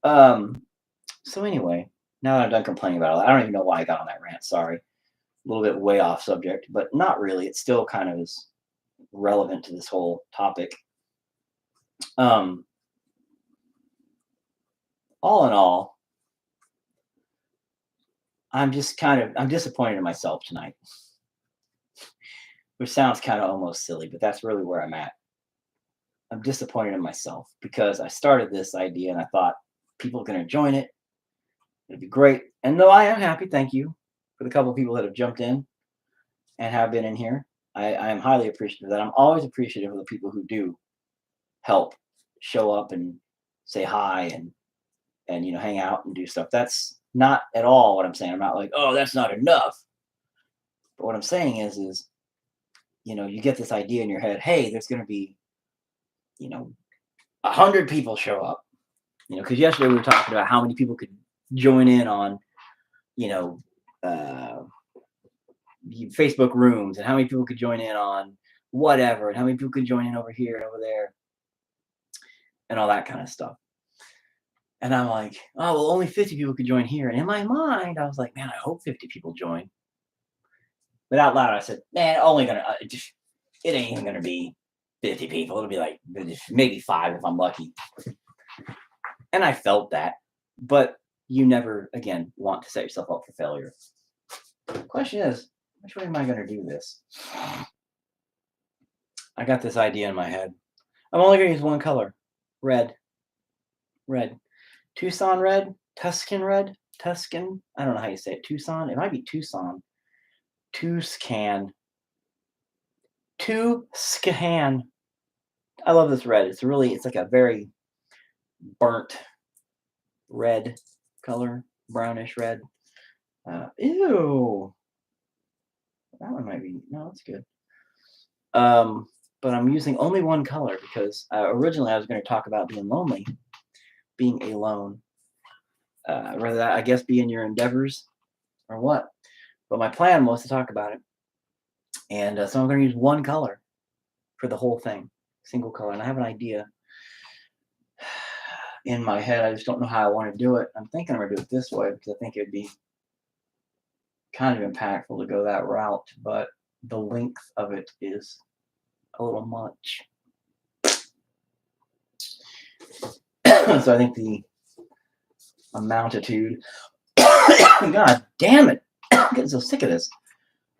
So anyway, now that I'm done complaining about it, I don't even know why I got on that rant. Sorry. A little bit way off subject, but not really. It still kind of is relevant to this whole topic. All in all, I'm disappointed in myself tonight. Which sounds kind of almost silly, but that's really where I'm at. I'm disappointed in myself because I started this idea and I thought people are going to join it. It'd be great. And though I am happy, thank you for the couple of people that have jumped in and have been in here. I am highly appreciative of that. I'm always appreciative of the people who do help show up and say hi and hang out and do stuff. That's not at all what I'm saying. I'm not like, oh, that's not enough. But what I'm saying is you get this idea in your head, hey, there's going to be 100 people show up, because yesterday we were talking about how many people could join in on Facebook rooms, and how many people could join in on whatever, and how many people could join in over here and over there and all that kind of stuff. And I'm like, oh, well, only 50 people could join here. And in my mind, I was like, man, I hope 50 people join. But out loud, I said, man, it ain't even going to be 50 people. It'll be like maybe 5 if I'm lucky. And I felt that. But you never, again, want to set yourself up for failure. The question is, which way am I going to do this? I got this idea in my head. I'm only going to use one color. Red. Tucson red? Tuscan red? Tuscan? I don't know how you say it. Tucson? It might be Tucson. Tuscan. I love this red. It's like a very burnt red color. Brownish red. Ew. That one might be, no, that's good. But I'm using only one color because originally I was going to talk about being lonely, being alone. Rather that, I guess, be in your endeavors or what. But my plan was to talk about it. And so I'm going to use one color for the whole thing, single color. And I have an idea in my head. I just don't know how I want to do it. I'm thinking I'm going to do it this way because I think it would be kind of impactful to go that route. But the length of it is a little much. So I think the amountitude, God damn it, I'm getting so sick of this.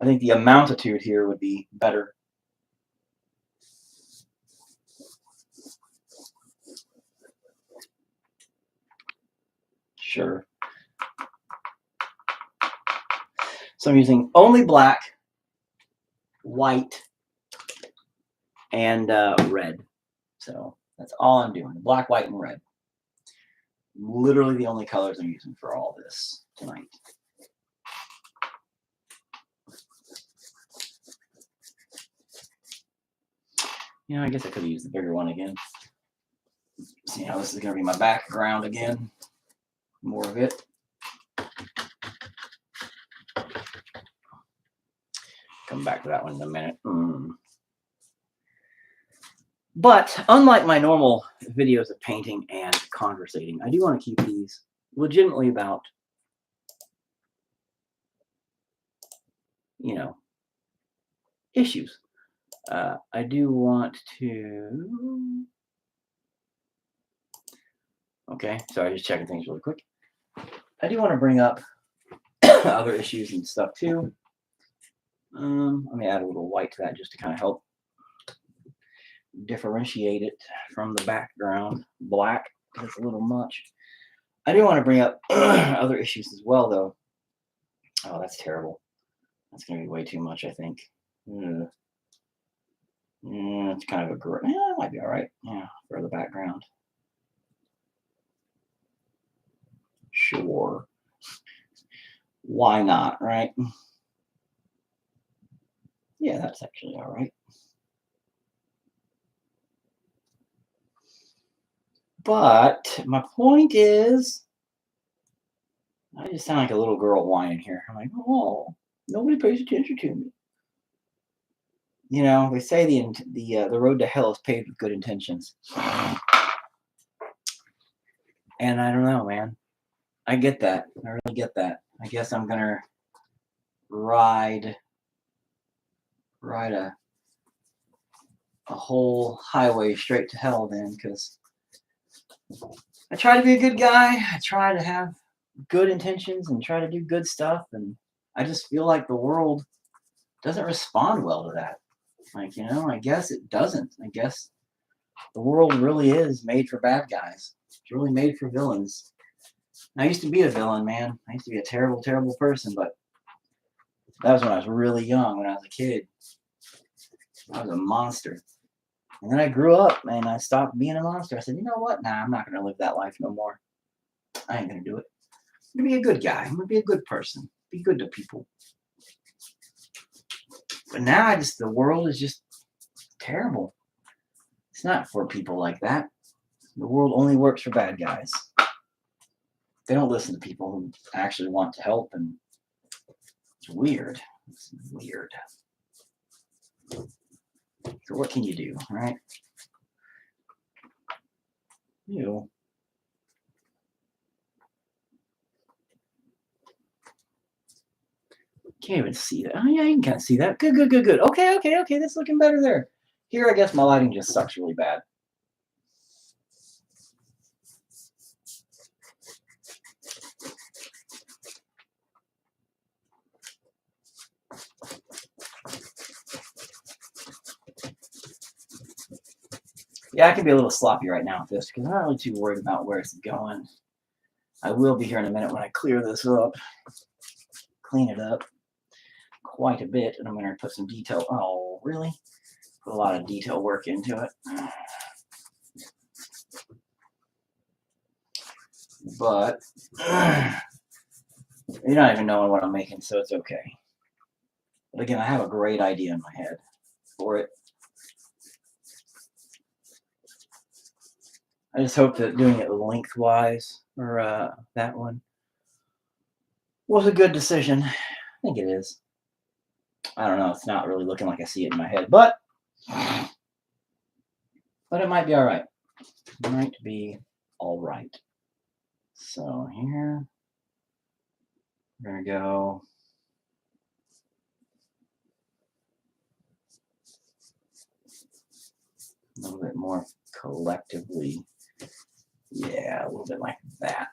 I think the amountitude here would be better. Sure. So I'm using only black, white, and red. So that's all I'm doing. Black, white, and red. Literally the only colors I'm using for all this tonight. I guess I could have used the bigger one again. See how this is going to be my background again. More of it. Come back to that one in a minute. But unlike my normal videos of painting and conversating, I do want to keep these legitimately about, issues. I do want to... Okay, sorry, just checking things really quick. I do want to bring up other issues and stuff too. Let me add a little white to that just to kind of help differentiate it from the background black, because it's a little much. I do want to bring up other issues as well, though. Oh, that's terrible. That's going to be way too much, I think. It's kind of a gray. Yeah, it might be all right. Yeah, for the background. Sure. Why not, right? Yeah, that's actually all right. But my point is, I just sound like a little girl whining here. I'm like, oh, Nobody pays attention to me. You know, they say the road to hell is paved with good intentions. And I don't know, man. I get that. I really get that. I guess I'm gonna ride a whole highway straight to hell then, because I try to be a good guy. I try to have good intentions and try to do good stuff, and I just feel like the world doesn't respond well to that. Like, you know, I guess it doesn't. I guess the world really is made for bad guys. It's really made for villains. I used to be a villain, man. I used to be a terrible, terrible person, but that was when I was really young, when I was a kid. I was a monster. And then I grew up and I stopped being a monster. I said, you know what? Nah, I'm not going to live that life no more. I ain't going to do it. I'm going to be a good guy. I'm going to be a good person. Be good to people. But now the world is just terrible. It's not for people like that. The world only works for bad guys. They don't listen to people who actually want to help, and it's weird. It's weird. So what can you do, right? You. Can't even see that. Oh yeah, you can kind of see that. Good, good, good, good. Okay, okay, okay. That's looking better there. Here, I guess my lighting just sucks really bad. Yeah, I can be a little sloppy right now with this because I'm not really too worried about where it's going. I will be here in a minute when I clear this up, clean it up quite a bit, and I'm going to put some detail. Oh, really? Put a lot of detail work into it. But you're not even knowing what I'm making, so it's okay. But again, I have a great idea in my head for it. I just hope that doing it lengthwise, or that one, was a good decision. I think it is. I don't know. It's not really looking like I see it in my head, but it might be all right. It might be all right. So here, we're going to go. A little bit more collectively. Yeah, a little bit like that.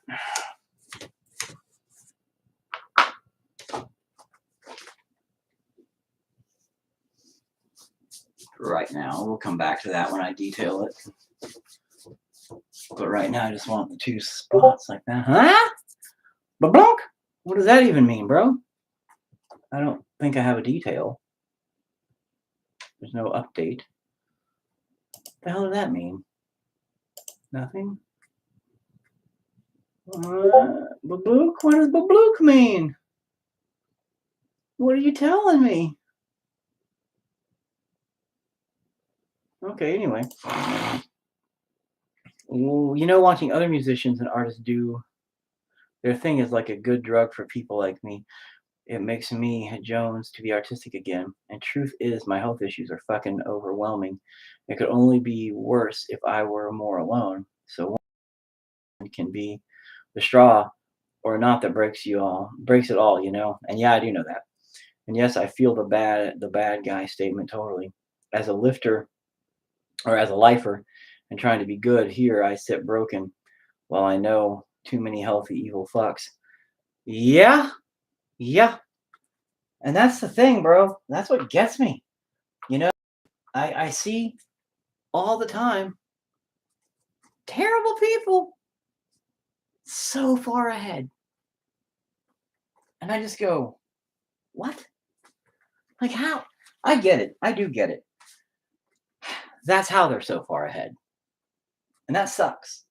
Right now, we'll come back to that when I detail it. But right now, I just want the two spots like that. Huh? Ba-bonk? What does that even mean, bro? I don't think I have a detail. There's no update. What the hell does that mean? Nothing? Bablook? What does bablook mean? What are you telling me? Okay, anyway. Well, you know, watching other musicians and artists do their thing is like a good drug for people like me. It makes me, Jones, to be artistic again. And truth is, my health issues are fucking overwhelming. It could only be worse if I were more alone. So one can be the straw or not that breaks it all, you know. And yeah, I do know that. And yes, I feel the bad guy statement totally. As a lifter or as a lifer and trying to be good, here I sit broken while I know too many healthy evil fucks. Yeah. Yeah. And that's the thing, bro. That's what gets me. You know, I see all the time terrible people so far ahead. And I just go, what? Like, how? I get it. I do get it. That's how they're so far ahead. And that sucks.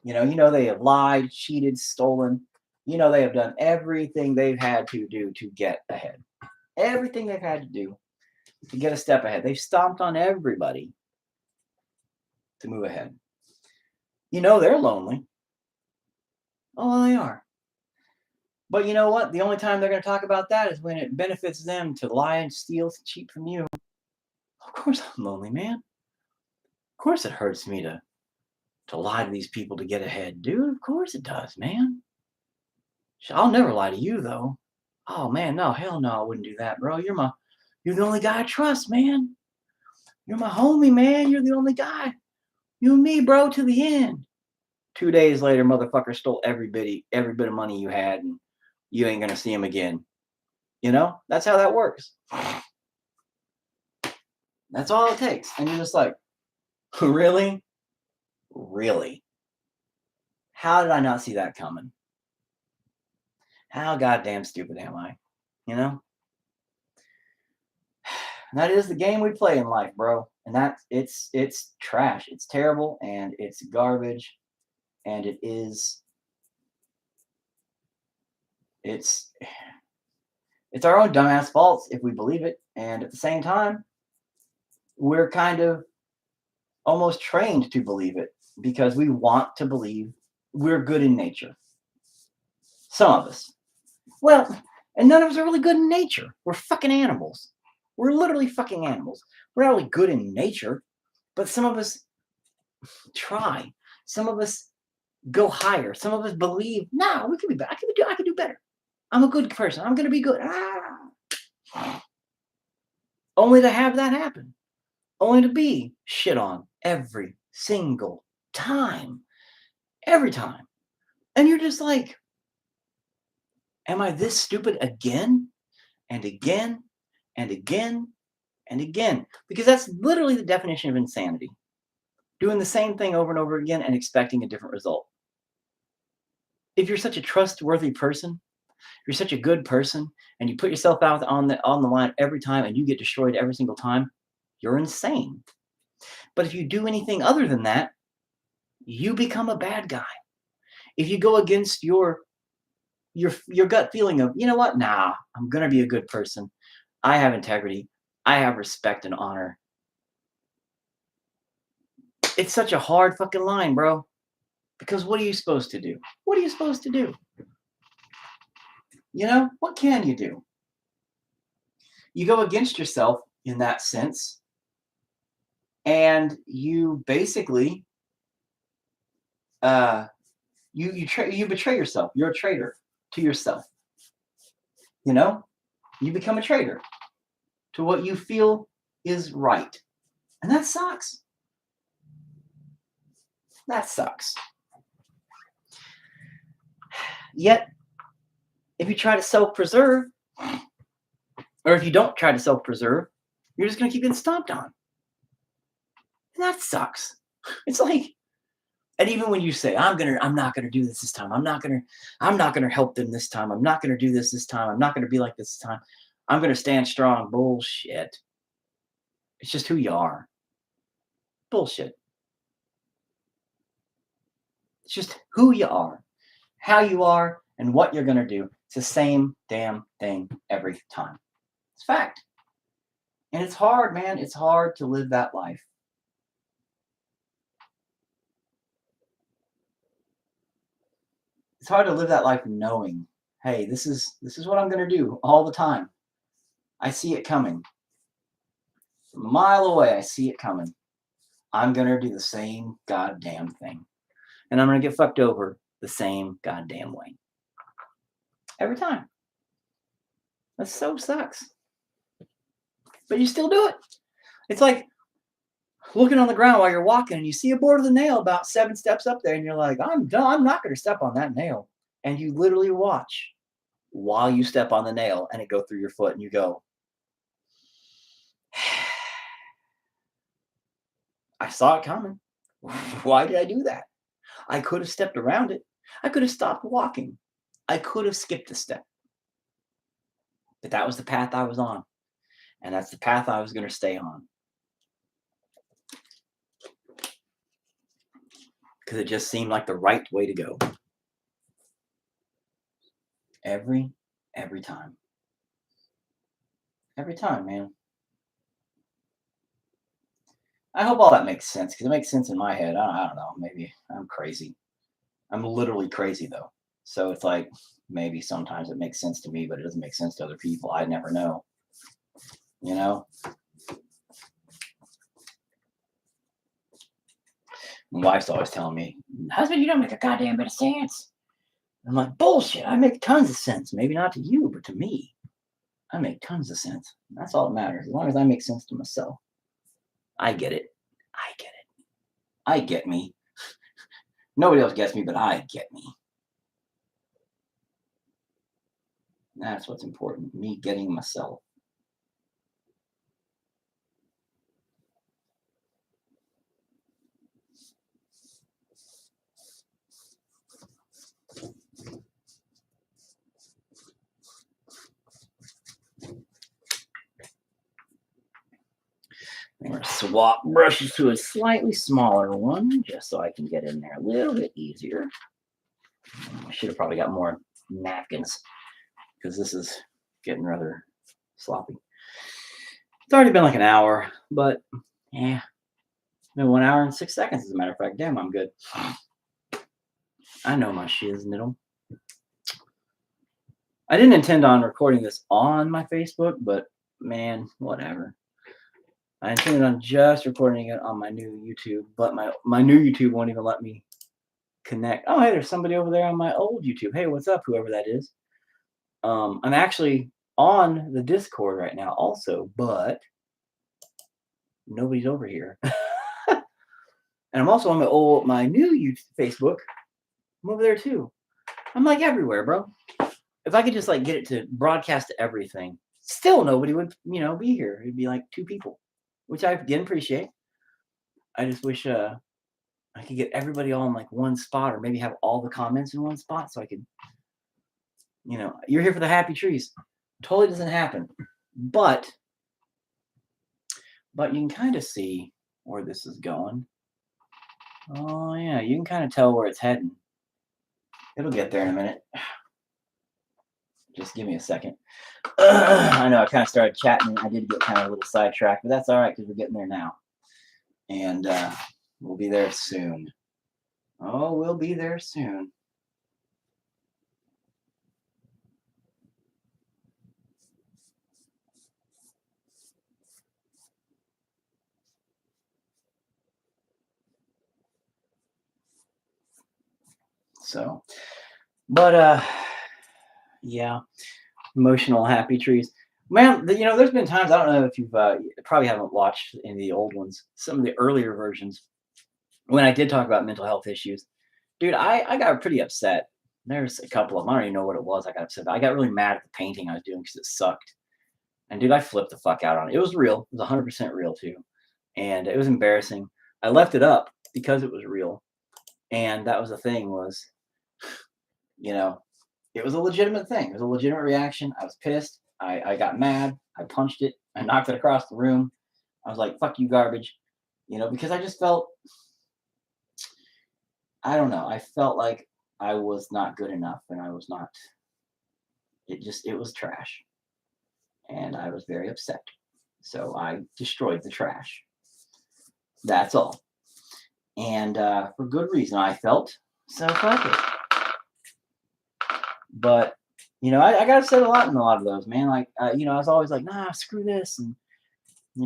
You know, they have lied, cheated, stolen. You know, they have done everything they've had to do to get ahead. Everything they've had to do to get a step ahead. They've stomped on everybody to move ahead. You know, they're lonely. Oh, they are. But you know what? The only time they're going to talk about that is when it benefits them to lie and steal cheap from you. Of course I'm lonely, man. Of course it hurts me to lie to these people to get ahead. Dude, of course it does, man. I'll never lie to you, though. Oh, man, no, hell no, I wouldn't do that, bro. You're the only guy I trust, man. You're my homie, man. You're the only guy. You and me, bro, to the end. 2 days later, motherfucker stole every bit of money you had, and you ain't gonna see him again. You know? That's how that works. That's all it takes. And you're just like, really? Really? How did I not see that coming? How goddamn stupid am I? You know? And that is the game we play in life, bro. And it's trash. It's terrible and it's garbage. And it's our own dumbass faults if we believe it. And at the same time, we're kind of almost trained to believe it because we want to believe we're good in nature. Some of us. Well, and none of us are really good in nature. We're fucking animals. We're literally fucking animals. We're not really good in nature, but some of us try. Some of us go higher. Some of us believe, no, we can be better. I can do better. I'm a good person. I'm going to be good. Only to have that happen. Only to be shit on every single time. Every time. And you're just like, am I this stupid again and again and again and again? Because that's literally the definition of insanity. Doing the same thing over and over again and expecting a different result. If you're such a trustworthy person, you're such a good person, and you put yourself out on the line every time and you get destroyed every single time, you're insane. But if you do anything other than that, you become a bad guy. If you go against your gut feeling of, you know what? Nah, I'm going to be a good person. I have integrity. I have respect and honor. It's such a hard fucking line, bro. Because what are you supposed to do? What are you supposed to do? You know, what can you do? You go against yourself in that sense, and you basically, you betray yourself. You're a traitor to yourself. You know, you become a traitor to what you feel is right, and that sucks. That sucks. Yet, if you try to self-preserve, or if you don't try to self-preserve, you're just going to keep getting stomped on. And that sucks. It's like, and even when you say, I'm not gonna do this time. I'm not gonna help them this time. I'm not gonna do this time. I'm not gonna be like this time. I'm gonna stand strong. Bullshit. It's just who you are. Bullshit. It's just who you are, how you are, and what you're gonna do. It's the same damn thing every time. It's fact. And it's hard, man. It's hard to live that life. It's hard to live that life knowing, hey, this is what I'm going to do all the time. I see it coming. From a mile away, I see it coming. I'm going to do the same goddamn thing. And I'm going to get fucked over the same goddamn way. Every time. That so sucks. But you still do it. It's like looking on the ground while you're walking and you see a board of the nail about 7 steps up there and you're like, I'm done. I'm not going to step on that nail. And you literally watch while you step on the nail and it go through your foot and you go, I saw it coming. Why did I do that? I could have stepped around it. I could have stopped walking. I could have skipped a step. But that was the path I was on. And that's the path I was going to stay on. Because it just seemed like the right way to go. Every time. Every time, man. I hope all that makes sense, because it makes sense in my head. I don't know. Maybe I'm crazy. I'm literally crazy, though. So it's like maybe sometimes it makes sense to me, but it doesn't make sense to other people. I never know. You know? My wife's always telling me, husband, you don't make a goddamn bit of sense. I'm like, bullshit. I make tons of sense. Maybe not to you, but to me. I make tons of sense. That's all that matters. As long as I make sense to myself. I get it. I get it. I get me. Nobody else gets me, but I get me. That's what's important. Me getting myself. I'm going to swap brushes to a slightly smaller one just so I can get in there a little bit easier. I should have probably got more napkins because this is getting rather sloppy. It's already been like an hour, but yeah, been 1 hour and 6 seconds as a matter of fact. Damn, I'm good. I know my shiznittle. I didn't intend on recording this on my Facebook, but man, whatever. I intended on just recording it on my new YouTube, but my new YouTube won't even let me connect. Oh, hey, there's somebody over there on my old YouTube. Hey, what's up, whoever that is? I'm actually on the Discord right now also, but nobody's over here. And I'm also on my new YouTube Facebook. I'm over there too. I'm like everywhere, bro. If I could just like get it to broadcast to everything, still nobody would, be here. It'd be like 2 people, which I again appreciate. I just wish I could get everybody all in like one spot, or maybe have all the comments in one spot so I could, you're here for the happy trees. Totally doesn't happen. But you can kind of see where this is going. Oh yeah, you can kind of tell where it's heading. It'll get there in a minute. Just give me a second. I know I kind of started chatting. I did get kind of a little sidetracked, but that's all right because we're getting there now. And we'll be there soon. Oh, we'll be there soon. So, but yeah, emotional happy trees. Man, there's been times, I don't know if you've probably haven't watched any of the old ones, some of the earlier versions, when I did talk about mental health issues. Dude, I got pretty upset. There's a couple of them. I don't even know what it was I got upset about. I got really mad at the painting I was doing because it sucked. And dude, I flipped the fuck out on it. It was real. It was 100% real too. And it was embarrassing. I left it up because it was real. And that was the thing was, it was a legitimate thing. It was a legitimate reaction. I was pissed. I got mad. I punched it. I knocked it across the room. I was like, fuck you, garbage. Because I just felt, I don't know. I felt like I was not good enough and I was not, it was trash. And I was very upset. So I destroyed the trash. That's all. And for good reason, I felt. So fuck it. But, I got upset a lot in a lot of those, man. Like, I was always like, nah, screw this. And,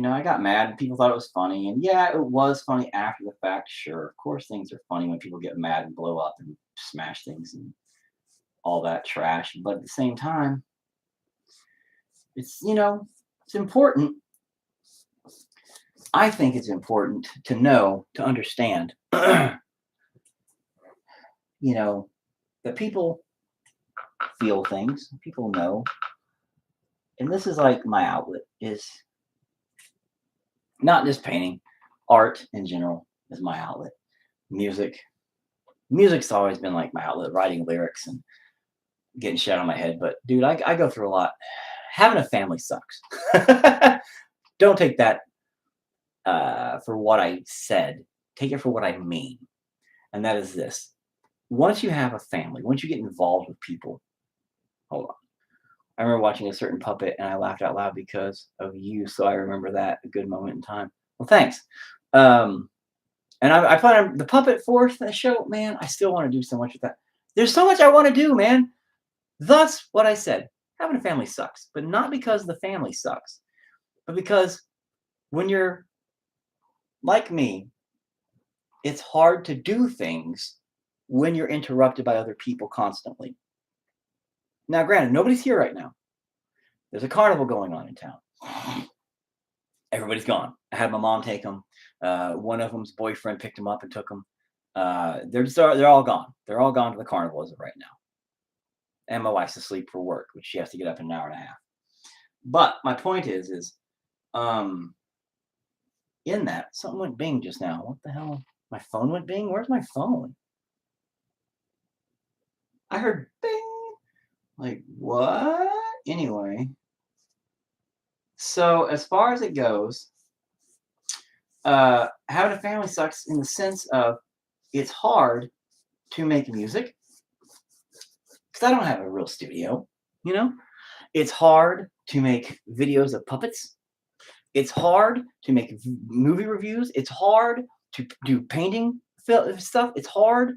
I got mad and people thought it was funny. And yeah, it was funny after the fact. Sure. Of course, things are funny when people get mad and blow up and smash things and all that trash. But at the same time, it's, it's important. I think it's important to know, to understand, that people feel things, people know. And this is like my outlet is not just painting, art in general is my outlet. Music's always been like my outlet, writing lyrics and getting shit on my head. But dude, I go through a lot. Having a family sucks. Don't take that for what I said. Take it for what I mean. And that is this. Once you have a family, once you get involved with people, hold on. I remember watching a certain puppet and I laughed out loud because of you. So I remember that a good moment in time. Well, thanks. And I plan on the puppet for the show, man. I still want to do so much with that. There's so much I want to do, man. Thus, what I said, having a family sucks, but not because the family sucks, but because when you're like me, it's hard to do things when you're interrupted by other people constantly. Now, granted, nobody's here right now. There's a carnival going on in town. Everybody's gone. I had my mom take them. One of them's boyfriend picked them up and took them. They're all gone. They're all gone to the carnival as of right now. And my wife's asleep for work, which she has to get up in an hour and a half. But my point is in that something went bing just now. What the hell? My phone went bing? Where's my phone? I heard bing. Like, what? Anyway. So as far as it goes, having a family sucks in the sense of it's hard to make music because I don't have a real studio, you know? It's hard to make videos of puppets. It's hard to make movie reviews. It's hard to do painting stuff. It's hard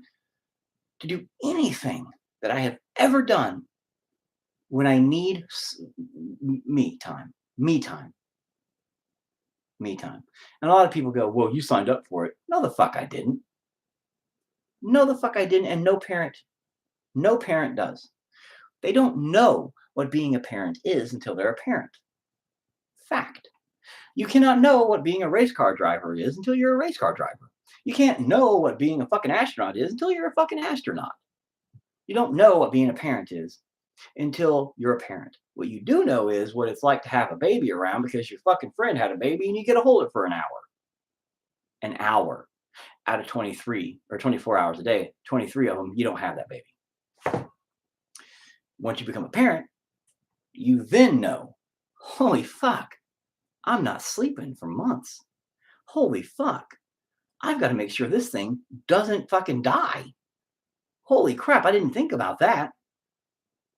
to do anything that I have ever done when I need me time. And a lot of people go, well, you signed up for it. No, the fuck I didn't. And no parent does. They don't know what being a parent is until they're a parent. Fact. You cannot know what being a race car driver is until you're a race car driver. You can't know what being a fucking astronaut is until you're a fucking astronaut. You don't know what being a parent is until you're a parent. What you do know is what it's like to have a baby around because your fucking friend had a baby and you get to hold it for an hour. An hour out of 23 or 24 hours a day, 23 of them, you don't have that baby. Once you become a parent, you then know, holy fuck, I'm not sleeping for months. Holy fuck, I've got to make sure this thing doesn't fucking die. Holy crap, I didn't think about that.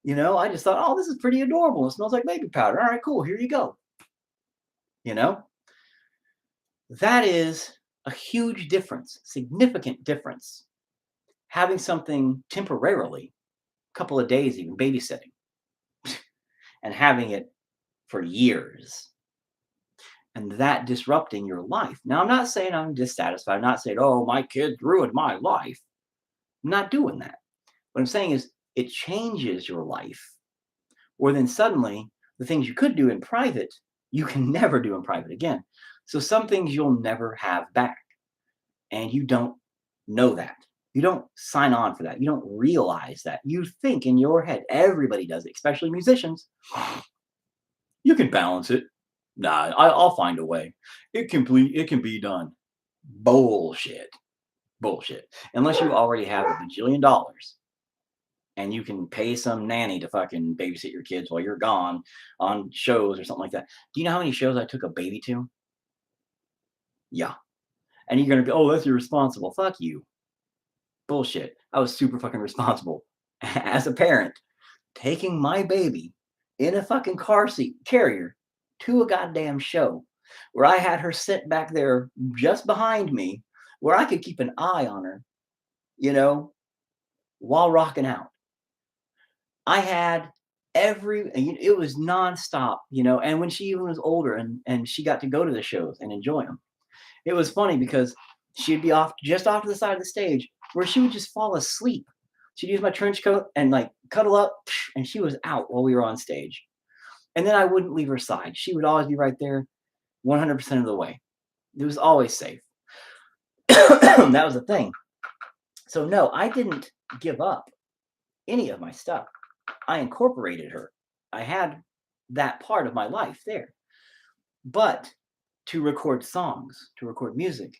You know, I just thought, oh, this is pretty adorable. It smells like baby powder. All right, cool. Here you go. You know, that is a huge difference, significant difference. Having something temporarily, a couple of days even, babysitting, and having it for years. And that disrupting your life. Now, I'm not saying I'm dissatisfied. I'm not saying, oh, my kids ruined my life. I'm not doing that. What I'm saying is it changes your life. Or then suddenly, the things you could do in private, you can never do in private again. So some things you'll never have back. And you don't know that. You don't sign on for that. You don't realize that. You think in your head, everybody does it, especially musicians. You can balance it. Nah, I'll find a way. It can be done. Bullshit. Unless you already have $1 bajillion and you can pay some nanny to fucking babysit your kids while you're gone on shows or something like that. Do you know how many shows I took a baby to? Yeah. And you're going to be, oh, that's irresponsible. Fuck you. Bullshit. I was super fucking responsible as a parent, taking my baby in a fucking car seat carrier to a goddamn show where I had her sit back there just behind me where I could keep an eye on her, you know, while rocking out. I had it was nonstop, you know, and when she even was older and she got to go to the shows and enjoy them, it was funny because she'd be just off to the side of the stage where she would just fall asleep. She'd use my trench coat and like cuddle up and she was out while we were on stage. And then I wouldn't leave her side. She would always be right there 100% of the way. It was always safe. That was the thing. So no, I didn't give up any of my stuff. I incorporated her. I had that part of my life there. But to record songs, to record music,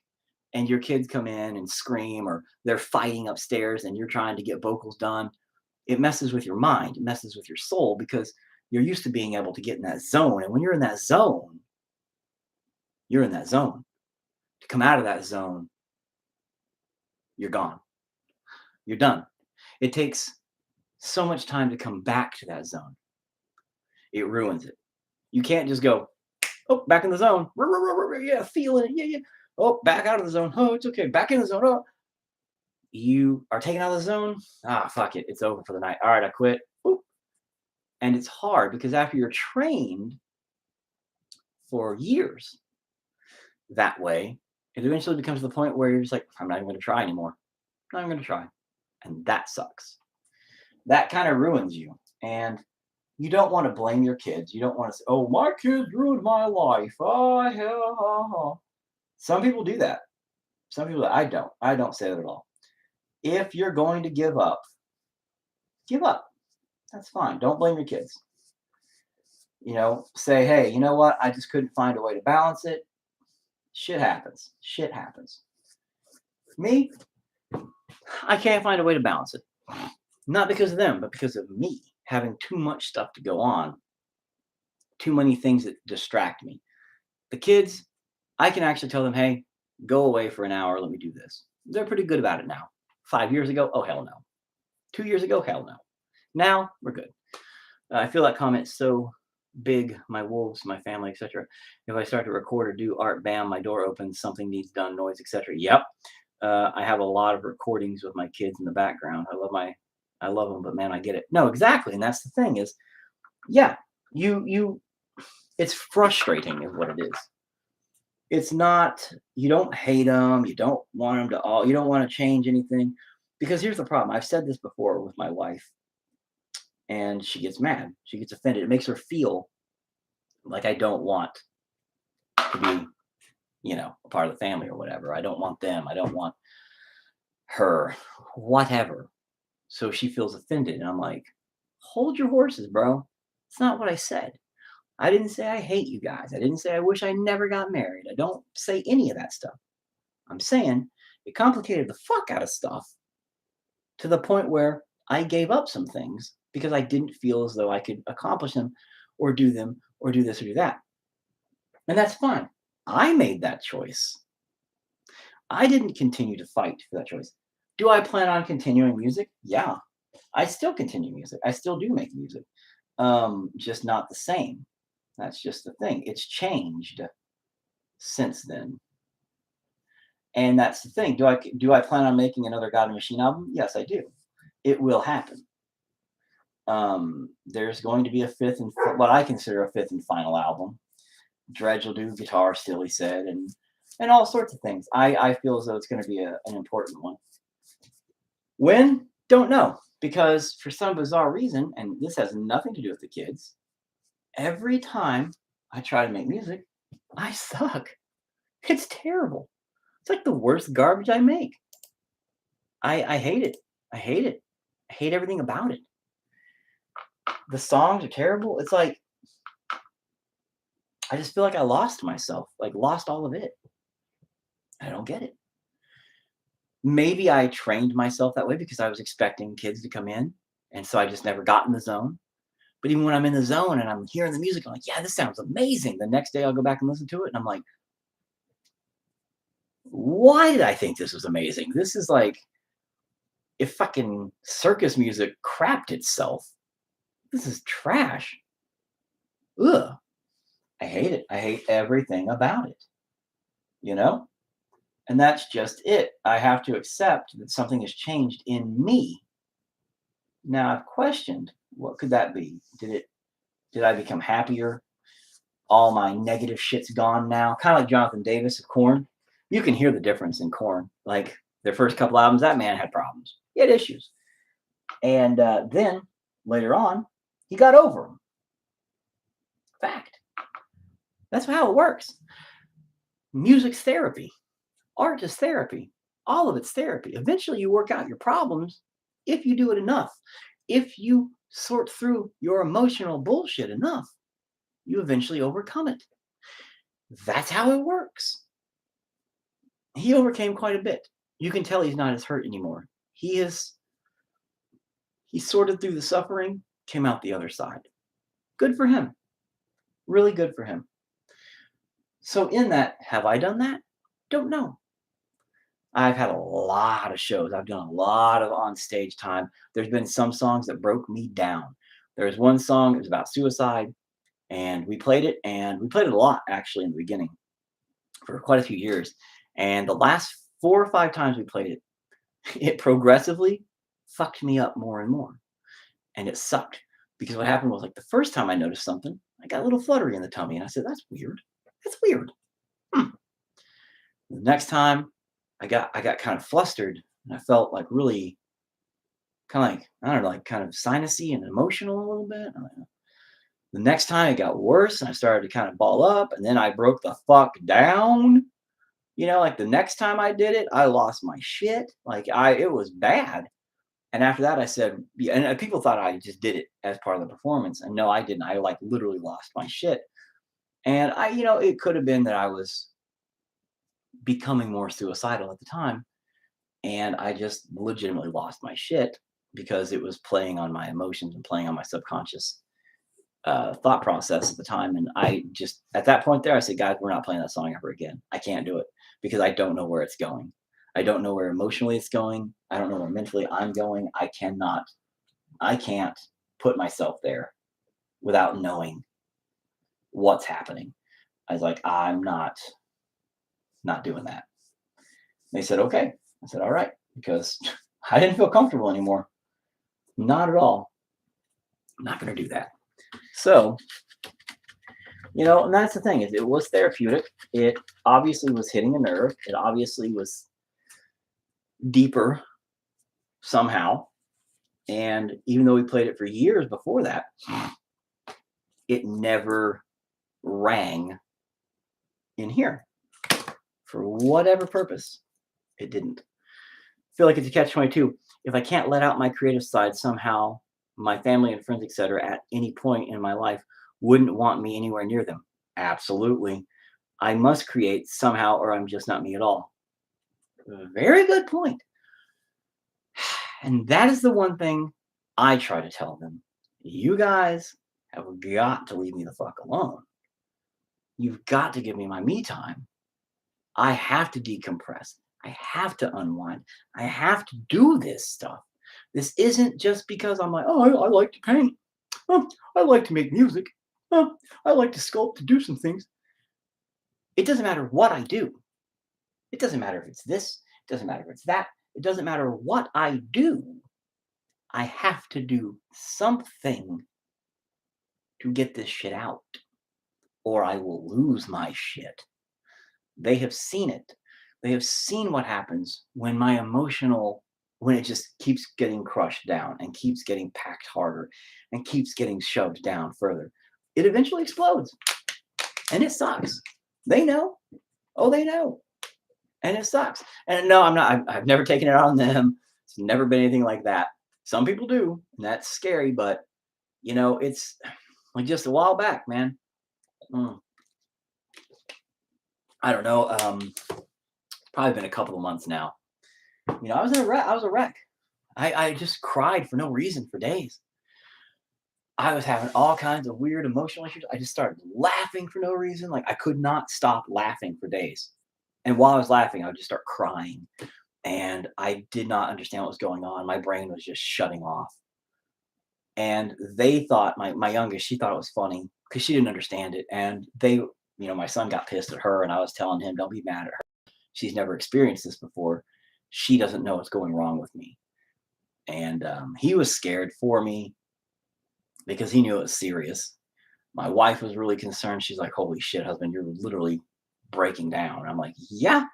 and your kids come in and scream or they're fighting upstairs and you're trying to get vocals done, it messes with your mind. It messes with your soul because you're used to being able to get in that zone. And when you're in that zone, you're in that zone. To come out of that zone, you're gone. You're done. It takes so much time to come back to that zone. It ruins it. You can't just go, oh, back in the zone. Yeah, feeling it. Yeah. Oh, back out of the zone. Oh, it's okay. Back in the zone. Oh. you are taken out of the zone. Ah, fuck it. It's over for the night. All right, I quit. Boop. And it's hard because after you're trained for years that way, it eventually becomes the point where you're just like, I'm not even going to try anymore. I'm not even going to try. And that sucks. That kind of ruins you. And you don't want to blame your kids. You don't want to say, oh, my kids ruined my life. Oh, hell. Some people do that. Some people, I don't. I don't say that at all. If you're going to give up, give up. That's fine. Don't blame your kids. Say, hey, you know what? I just couldn't find a way to balance it. Shit happens. Shit happens. Me, I can't find a way to balance it. Not because of them, but because of me having too much stuff to go on. Too many things that distract me. The kids, I can actually tell them, hey, go away for an hour. Let me do this. They're pretty good about it now. 5 years ago, oh, hell no. 2 years ago, hell no. Now, we're good. I feel that comment's so big, my wolves, my family, etc. If I start to record or do art, bam, my door opens, something needs done, noise, etc. Yep. I have a lot of recordings with my kids in the background. I love them, but man, I get it. No, exactly. And that's the thing is, yeah, it's frustrating is what it is. It's not, you don't hate them. You don't want them you don't want to change anything, because here's the problem. I've said this before with my wife, and she gets mad. She gets offended. It makes her feel like I don't want to be, a part of the family or whatever. I don't want them. I don't want her, whatever. So she feels offended. And I'm like, hold your horses, bro. It's not what I said. I didn't say I hate you guys. I didn't say I wish I never got married. I don't say any of that stuff. I'm saying it complicated the fuck out of stuff to the point where I gave up some things because I didn't feel as though I could accomplish them or do this or do that. And that's fine. I made that choice. I didn't continue to fight for that choice. Do I plan on continuing music? Yeah. I still continue music. I still do make music. Just not the same. That's just the thing. It's changed since then. And that's the thing. Do I plan on making another God and Machine album? Yes, I do. It will happen. There's going to be what I consider a fifth and final album. Dredge will do guitar still, he said, and all sorts of things. I feel as though it's going to be an important one. When? Don't know. Because for some bizarre reason, and this has nothing to do with the kids, every time I try to make music, I suck. It's terrible. It's like the worst garbage I make. I hate it. I hate it. I hate everything about it. The songs are terrible. It's like, I just feel like I lost myself, like lost all of it. I don't get it. Maybe I trained myself that way because I was expecting kids to come in, and so I just never got in the zone. But even when I'm in the zone and I'm hearing the music, I'm like, yeah, this sounds amazing. The next day I'll go back and listen to it, and I'm like, why did I think this was amazing? This is like if fucking circus music crapped itself. This is trash. Ugh. I hate it. I hate everything about it. And that's just it. I have to accept that something has changed in me. Now I've questioned, what could that be? Did I become happier? All my negative shit's gone now. Kind of like Jonathan Davis of Korn. You can hear the difference in Korn. Like their first couple albums, that man had problems. He had issues. And then later on, he got over them. Fact. That's how it works. Music's therapy. Art is therapy. All of it's therapy. Eventually you work out your problems if you do it enough. If you sort through your emotional bullshit enough, you eventually overcome it. That's how it works. He overcame quite a bit. You can tell he's not as hurt anymore. He sorted through the suffering, came out the other side. Good for him. Really good for him. So in that, have I done that? Don't know. I've had a lot of shows. I've done a lot of on-stage time. There's been some songs that broke me down. There's one song, it was about suicide, and we played it a lot, actually, in the beginning for quite a few years. And the last 4 or 5 times we played it, it progressively fucked me up more and more. And it sucked because what happened was like the first time I noticed something, I got a little fluttery in the tummy. And I said, that's weird. That's weird. The next time I got kind of flustered and I felt like really kind of like, I don't know, like kind of sinusy and emotional a little bit. The next time it got worse and I started to kind of ball up and then I broke the fuck down. Like the next time I did it, I lost my shit. It was bad. And after that, I said, yeah, and people thought I just did it as part of the performance. And no, I didn't. I like literally lost my shit. And it could have been that I was becoming more suicidal at the time. And I just legitimately lost my shit because it was playing on my emotions and playing on my subconscious thought process at the time. And I just, at that point there, I said, guys, we're not playing that song ever again. I can't do it because I don't know where it's going. I don't know where emotionally it's going. I don't know where mentally I'm going. I can't put myself there without knowing what's happening. I was like, I'm not doing that. They said, okay. I said, all right, because I didn't feel comfortable anymore. Not at all. I'm not going to do that. So, and that's the thing is it was therapeutic. It obviously was hitting a nerve. It obviously was deeper somehow. And even though we played it for years before that, it never rang in here for whatever purpose. It didn't. I feel like it's a catch-22. If I can't let out my creative side somehow, my family and friends, etc., at any point in my life wouldn't want me anywhere near them. Absolutely. I must create somehow or I'm just not me at all. Very good point. And that is the one thing I try to tell them. You guys have got to leave me the fuck alone. You've got to give me my me time. I have to decompress. I have to unwind. I have to do this stuff. This isn't just because I'm like, oh, I like to paint. Oh, I like to make music. Oh, I like to sculpt, to do some things. It doesn't matter what I do. It doesn't matter if it's this. It doesn't matter if it's that. It doesn't matter what I do. I have to do something to get this shit out, or I will lose my shit. They have seen it. They have seen what happens when when it just keeps getting crushed down and keeps getting packed harder and keeps getting shoved down further. It eventually explodes. And it sucks. They know. Oh, they know. And it sucks. And no, I've never taken it out on them. It's never been anything like that. Some people do, and that's scary, but it's like just a while back, man. I don't know. Probably been a couple of months now. I was in a wreck. I was a wreck. I just cried for no reason for days. I was having all kinds of weird emotional issues. I just started laughing for no reason. Like I could not stop laughing for days. And while I was laughing, I would just start crying. And I did not understand what was going on. My brain was just shutting off. And they thought, my youngest, she thought it was funny because she didn't understand it. And my son got pissed at her and I was telling him, don't be mad at her. She's never experienced this before. She doesn't know what's going wrong with me. And he was scared for me because he knew it was serious. My wife was really concerned. She's like, holy shit, husband, you're literally breaking down. I'm like, yeah,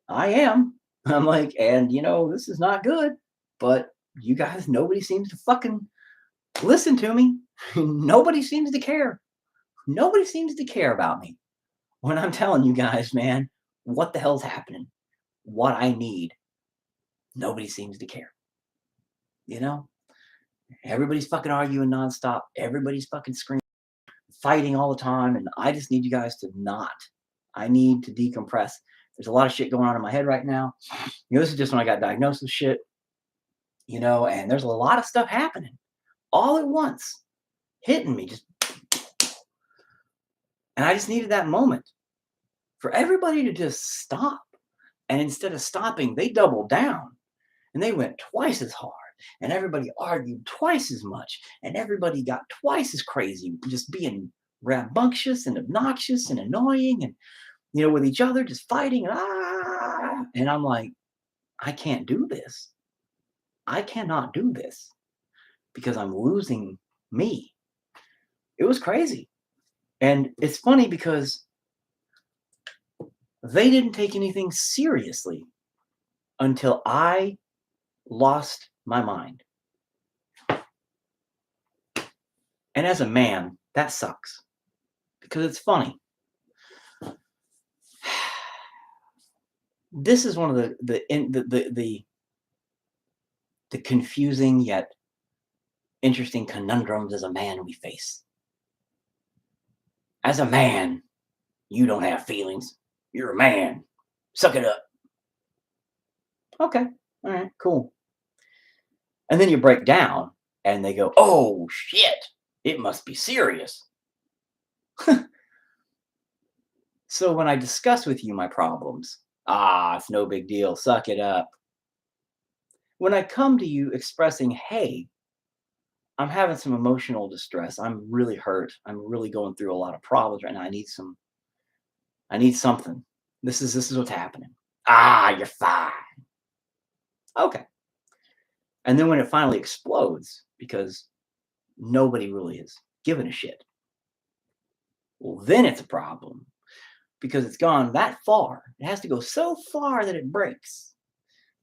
I am. I'm like, and this is not good, but you guys, nobody seems to fucking listen to me. Nobody seems to care. Nobody seems to care about me when I'm telling you guys, man, what the hell's happening, what I need. Nobody seems to care. Everybody's fucking arguing nonstop. Everybody's fucking screaming, fighting all the time. And I just need you guys to not. I need to decompress. There's a lot of shit going on in my head right now. This is just when I got diagnosed with shit, and there's a lot of stuff happening all at once, hitting me just. And I just needed that moment for everybody to just stop. And instead of stopping, they doubled down and they went twice as hard. And everybody argued twice as much. And everybody got twice as crazy, just being rambunctious and obnoxious and annoying and, with each other, just fighting. And I'm like, I can't do this. I cannot do this because I'm losing me. It was crazy. And it's funny because they didn't take anything seriously until I lost my mind. And as a man, that sucks because it's funny. This is one of the confusing yet interesting conundrums as a man we face. As a man, you don't have feelings. You're a man. Suck it up. Okay. All right, cool. And then you break down and they go, oh shit, it must be serious. So when I discuss with you my problems, it's no big deal. Suck it up. When I come to you expressing, hey, I'm having some emotional distress. I'm really hurt. I'm really going through a lot of problems right now. I need something. This is what's happening. You're fine. Okay. And then when it finally explodes, because nobody really is giving a shit, well, then it's a problem because it's gone that far. It has to go so far that it breaks.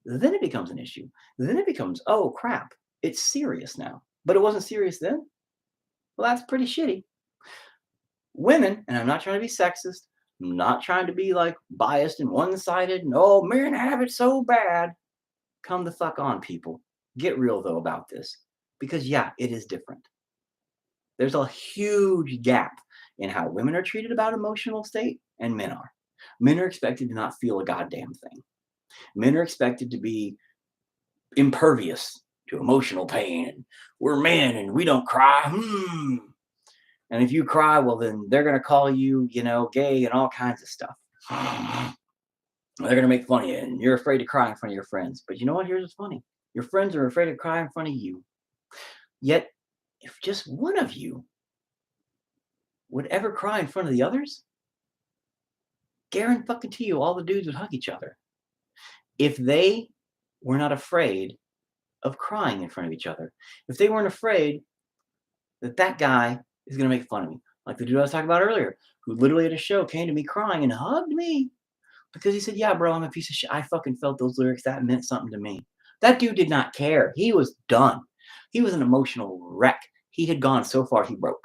Then it becomes an issue. Then it becomes, oh crap, it's serious now. But it wasn't serious then. Well, that's pretty shitty. Women, and I'm not trying to be sexist, I'm not trying to be like biased and one-sided, and oh, men have it so bad. Come the fuck on, people. Get real though about this. Because yeah, it is different. There's a huge gap in how women are treated about emotional state and men are. Men are expected to not feel a goddamn thing. Men are expected to be impervious to emotional pain. And we're men and we don't cry. And if you cry, well, then they're going to call you, gay and all kinds of stuff. They're going to make fun of you and you're afraid to cry in front of your friends. But you know what? Here's what's funny. Your friends are afraid to cry in front of you. Yet, if just one of you would ever cry in front of the others, guarantee you all the dudes would hug each other. If they were not afraid of crying in front of each other. If they weren't afraid that guy is going to make fun of me. Like the dude I was talking about earlier, who literally at a show came to me crying and hugged me because he said, yeah, bro, I'm a piece of shit. I fucking felt those lyrics. That meant something to me. That dude did not care. He was done. He was an emotional wreck. He had gone so far, he broke.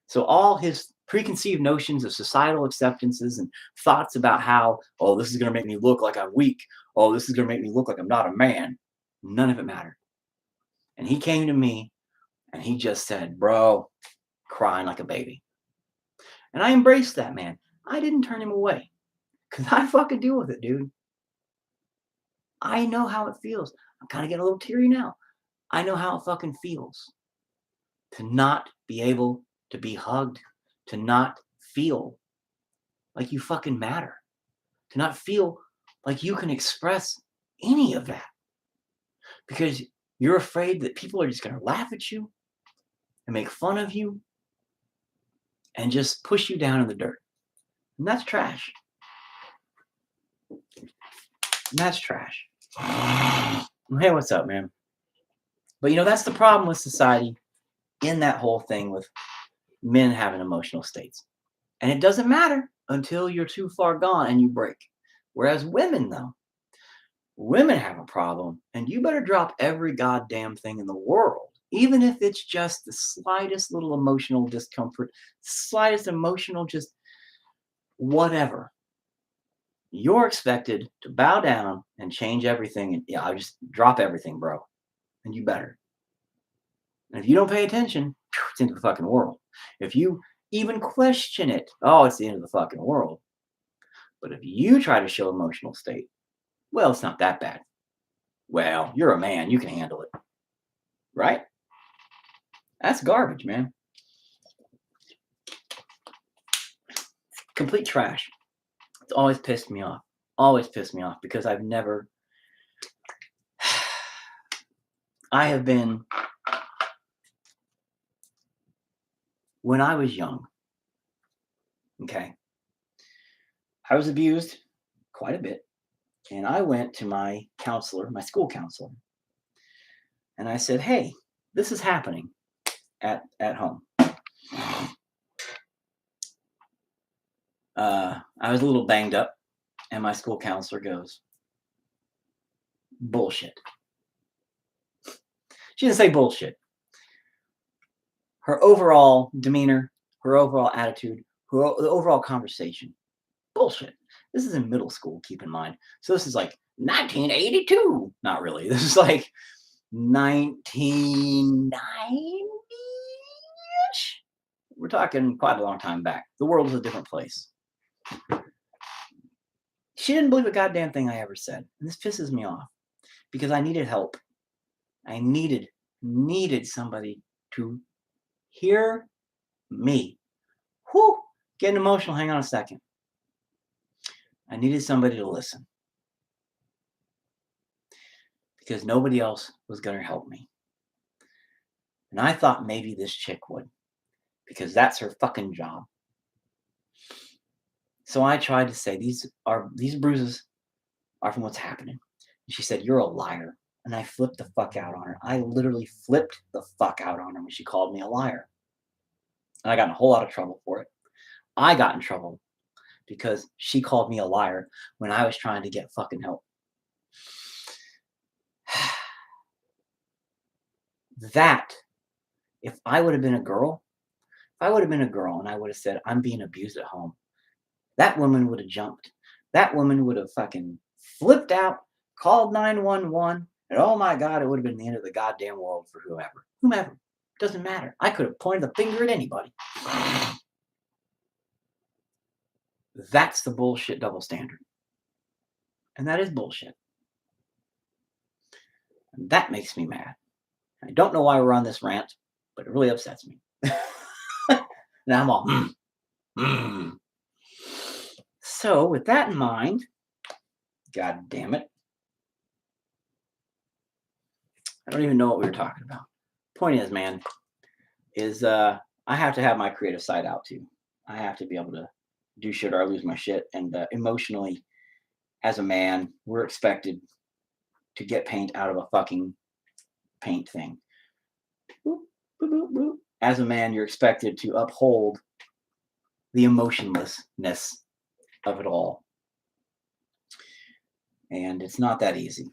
So all his preconceived notions of societal acceptances and thoughts about how, oh, this is going to make me look like I'm weak. Oh, this is going to make me look like I'm not a man. None of it mattered. And he came to me and he just said, bro, crying like a baby. And I embraced that, man. I didn't turn him away because I fucking deal with it, dude. I know how it feels. I'm kind of getting a little teary now. I know how it fucking feels to not be able to be hugged, to not feel like you fucking matter, to not feel like you can express any of that because you're afraid that people are just going to laugh at you and make fun of you and just push you down in the dirt. And that's trash. That's trash. Hey, what's up, man? But that's the problem with society in that whole thing with men having emotional states. And it doesn't matter until you're too far gone and you break. Whereas women, though, women have a problem and you better drop every goddamn thing in the world, even if it's just the slightest little emotional discomfort, slightest emotional just whatever. You're expected to bow down and change everything. And I just drop everything, bro. And you better. And if you don't pay attention, it's into the fucking world. If you even question it, it's the end of the fucking world. But if you try to show emotional state, well, it's not that bad. Well, you're a man. You can handle it. Right? That's garbage, man. Complete trash. It's always pissed me off. Always pissed me off because I have been, when I was young, okay, I was abused quite a bit. And I went to my counselor, my school counselor, and I said, hey, this is happening at home. I was a little banged up, and my school counselor goes, bullshit. She didn't say bullshit. Her overall demeanor, her overall attitude, the overall conversation, bullshit. This is in middle school, keep in mind. So this is like 1982. Not really. This is like 1990-ish. We're talking quite a long time back. The world was a different place. She didn't believe a goddamn thing I ever said. And this pisses me off because I needed help. I needed somebody to hear me. Whew, getting emotional. Hang on a second. I needed somebody to listen because nobody else was going to help me. And I thought maybe this chick would because that's her fucking job. So I tried to say, these bruises are from what's happening. And she said, you're a liar. And I flipped the fuck out on her. I literally flipped the fuck out on her when she called me a liar. And I got in a whole lot of trouble for it. I got in trouble because she called me a liar when I was trying to get fucking help. That, if I would have been a girl, and I would have said, I'm being abused at home, that woman would have jumped. That woman would have fucking flipped out, called 911, and oh my God, it would have been the end of the goddamn world for whoever. Whomever. Doesn't matter. I could have pointed the finger at anybody. That's the bullshit double standard. And that is bullshit. And that makes me mad. I don't know why we're on this rant, but it really upsets me. Now I'm all, So with that in mind, God damn it. I don't even know what we were talking about. Point is, man, is I have to have my creative side out too. I have to be able to do shit or I lose my shit. And emotionally, as a man, we're expected to get paint out of a fucking paint thing. Boop, boop, boop, boop. As a man, you're expected to uphold the emotionlessness of it all. And it's not that easy.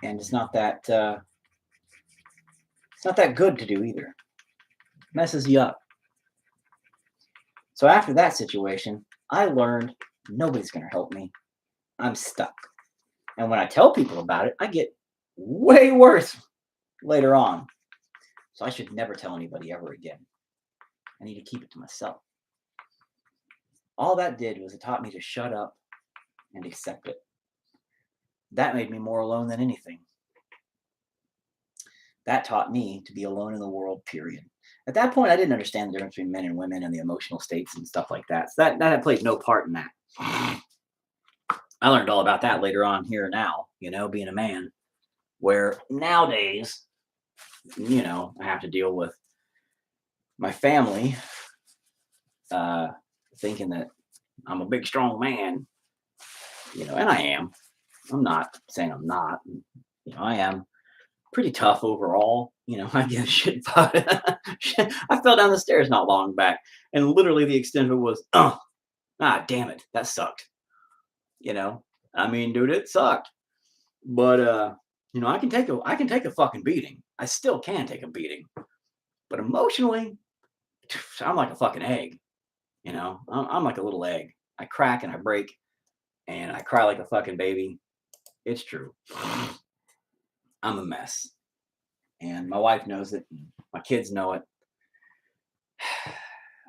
And it's not that good to do either. It messes you up. So after that situation, I learned nobody's going to help me. I'm stuck. And when I tell people about it, I get way worse later on. So I should never tell anybody ever again. I need to keep it to myself. All that did was it taught me to shut up and accept it. That made me more alone than anything. That taught me to be alone in the world, period. At that point, I didn't understand the difference between men and women and the emotional states and stuff like that. So that played no part in that. I learned all about that later on here now, being a man, where nowadays, I have to deal with my family thinking that I'm a big, strong man, and I am. I'm not saying I'm not. I am pretty tough overall. I get shit. I fell down the stairs not long back, and literally the extent of it was, damn it, that sucked. Dude, it sucked. But I can take a fucking beating. I still can take a beating. But emotionally, I'm like a fucking egg. I'm like a little egg. I crack and I break, and I cry like a fucking baby. It's true. I'm a mess. And my wife knows it. My kids know it.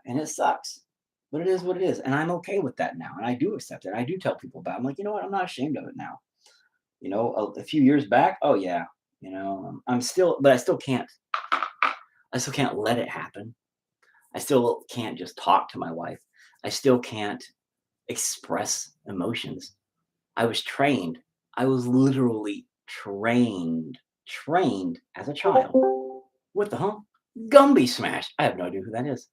And it sucks. But it is what it is. And I'm okay with that now. And I do accept it. I do tell people about it. I'm like, you know what? I'm not ashamed of it now. A few years back, oh yeah. I still can't let it happen. I still can't just talk to my wife. I still can't express emotions. I was literally trained as a child with the Gumby Smash. I have no idea who that is.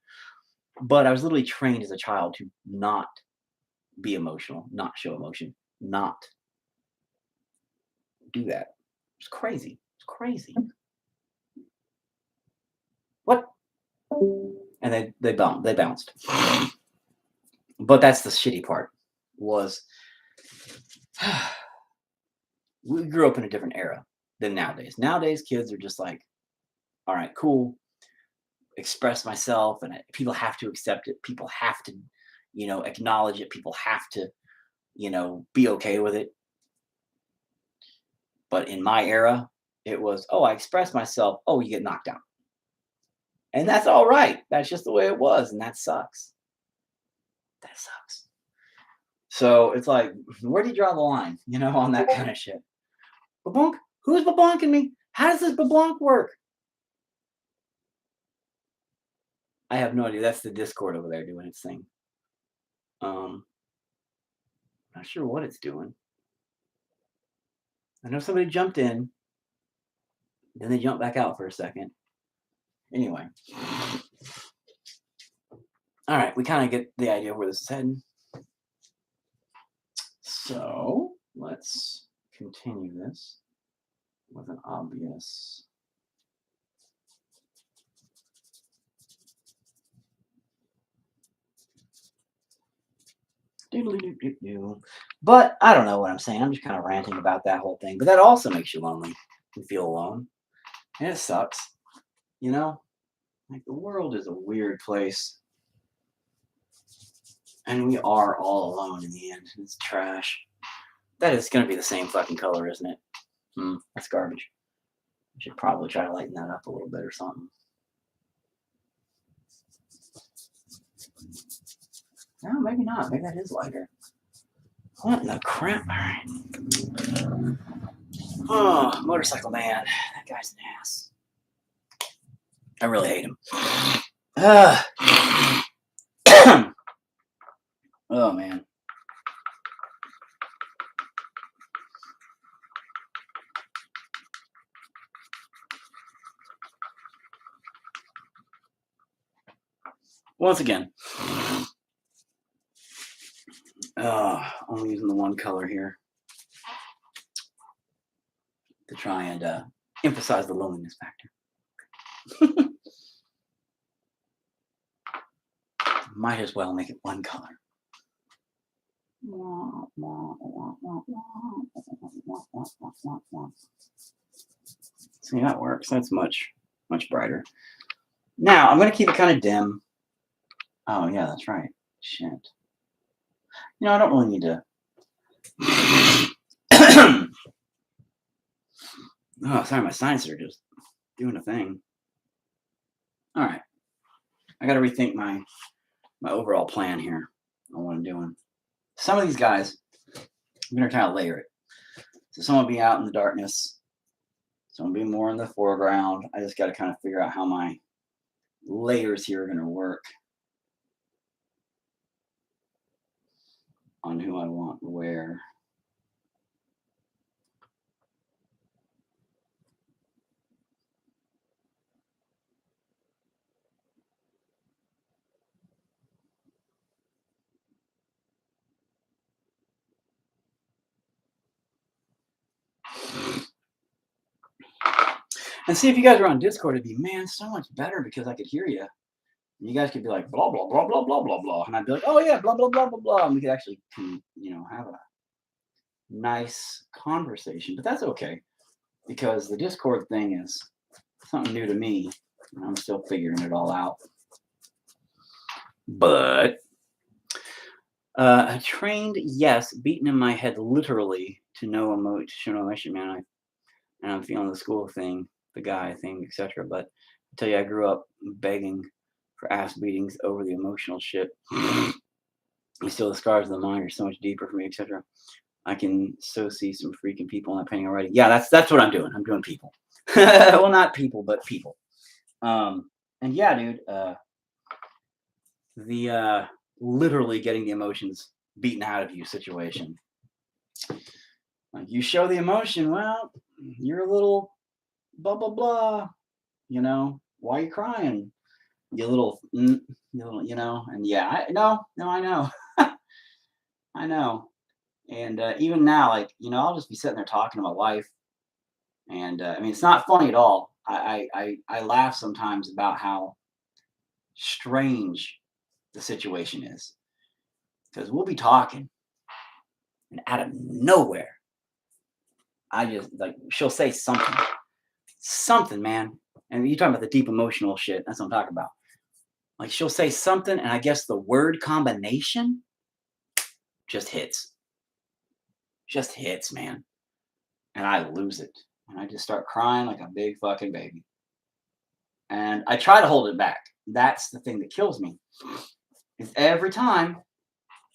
But I was literally trained as a child to not be emotional, not show emotion, not do that. It's crazy. It's crazy. What? And they bounced. But that's the shitty part. Was we grew up in a different era than nowadays. Nowadays, kids are just like, all right, cool. Express myself, and people have to accept it. People have to, acknowledge it. People have to, be okay with it. But in my era, it was, oh, I express myself. Oh, you get knocked out. And that's all right. That's just the way it was. And that sucks. That sucks. So it's like, where do you draw the line, on that kind of shit? Babonk? Who's babonking me? How does this babonk work? I have no idea. That's the Discord over there doing its thing. Not sure what it's doing. I know somebody jumped in. Then they jumped back out for a second. Anyway. All right, we kind of get the idea of where this is heading. So let's continue this with an obvious. But I don't know what I'm saying. I'm just kind of ranting about that whole thing. But that also makes you lonely and feel alone. And it sucks. Like the world is a weird place. And we are all alone in the end. It's trash. That is going to be the same fucking color, isn't it? That's garbage. I should probably try to lighten that up a little bit or something. No, maybe not. Maybe that is lighter. What in the crap? All right. Oh, motorcycle man. That guy's an ass. I really hate him. Oh, man. Once again. Only using the one color here to try and emphasize the loneliness factor. Might as well make it one color. See, that works. That's much brighter. Now, I'm going to keep it kind of dim. Oh, yeah, that's right. Shit. I don't really need to. Oh, sorry, my sinuses are just doing a thing. All right. I got to rethink my overall plan here on what I'm doing. Some of these guys, I'm going to kind of layer it. So some will be out in the darkness. Some will be more in the foreground. I just got to kind of figure out how my layers here are going to work on who I want where. And see, if you guys were on Discord, it'd be, man, so much better because I could hear you. And you guys could be like, blah, blah, blah, blah, blah, blah, blah. And I'd be like, oh, yeah, blah, blah, blah, blah, blah. And we could actually, have a nice conversation. But that's okay because the Discord thing is something new to me. And I'm still figuring it all out. But I trained, yes, beaten in my head literally to know emotion, man. And I'm feeling the school thing, the guy thing, etc. But I tell you, I grew up begging for ass beatings over the emotional shit. And still, the scars of the mind are so much deeper for me, etc. I can so see some freaking people in that painting already. Yeah, that's what I'm doing. I'm doing people. Well, not people, but people. And yeah, dude, the literally getting the emotions beaten out of you situation. Like you show the emotion, well, you're a little blah blah blah. Why are you crying? You little, and yeah, I know. I know. And even now, like, you know, I'll just be sitting there talking to my wife. And I mean, it's not funny at all. I laugh sometimes about how strange the situation is. Because we'll be talking, and out of nowhere, I just like she'll say something, man. And you're talking about the deep emotional shit. That's what I'm talking about. Like she'll say something, and I guess the word combination just hits, man. And I lose it, and I just start crying like a big fucking baby. And I try to hold it back. That's the thing that kills me. Is every time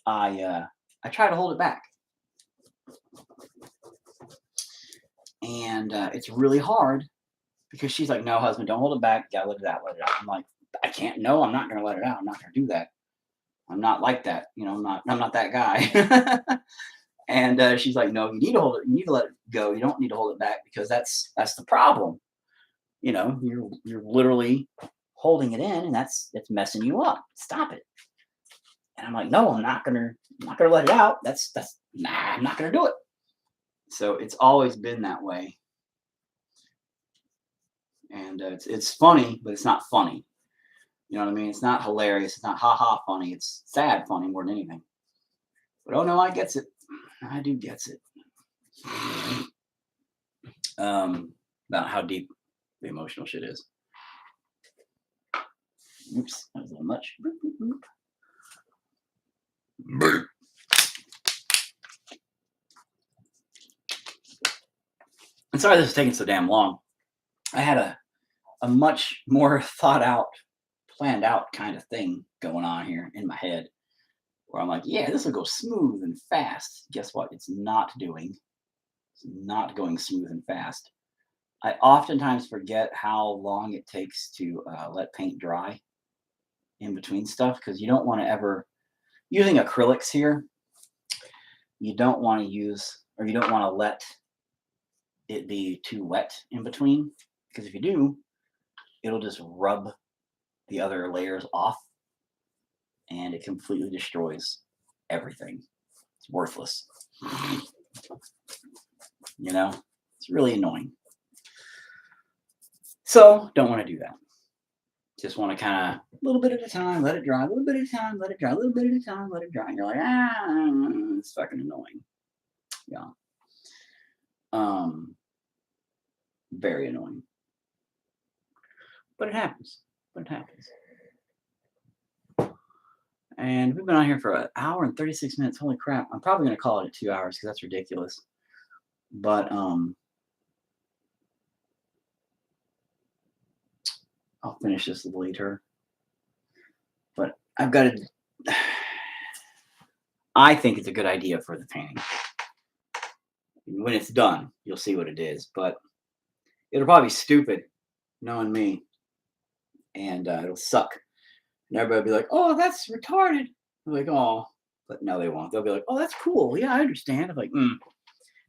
I try to hold it back, and it's really hard because she's like, "No, husband, don't hold it back. You gotta let it out, let it out." I'm like, "I can't. No, I'm not gonna let it out. I'm not gonna do that. I'm not like that. You know, I'm not that guy." And she's like, "No, you need to hold it. You need to let it go. You don't need to hold it back because that's the problem. You know, you're literally holding it in, and it's messing you up. Stop it." And I'm like, "No, I'm not gonna let it out. Nah, I'm not gonna do it." So it's always been that way. And it's funny, but it's not funny. You know what I mean? It's not hilarious. It's not ha ha funny. It's sad funny more than anything. But oh no, I gets it. I do gets it. About how deep the emotional shit is. Oops, that was a little much. I'm sorry this is taking so damn long. I had a much more thought out, planned out kind of thing going on here in my head where I'm like, yeah, this will go smooth and fast. Guess what? It's not doing. It's not going smooth and fast. I oftentimes forget how long it takes to let paint dry in between stuff because you don't want to ever, using acrylics here, you don't want to use, or you don't want to let it be too wet in between because if you do, it'll just rub the other layers off and it completely destroys everything. It's worthless. You know, it's really annoying. So don't want to do that. Just want to kind of a little bit at a time, let it dry, a little bit at a time, let it dry, a little bit at a time, let it dry. And you're like, it's fucking annoying. Yeah. Very annoying. But it happens. And we've been on here for an hour and 36 minutes. Holy crap. I'm probably going to call it at 2 hours because that's ridiculous. But I'll finish this later. But I've got to... I think it's a good idea for the painting. When it's done, you'll see what it is. But it'll probably be stupid, knowing me. And it'll suck. And everybody will be like, oh, that's retarded. I'm like, oh. But no, they won't. They'll be like, oh, that's cool. Yeah, I understand. I'm like,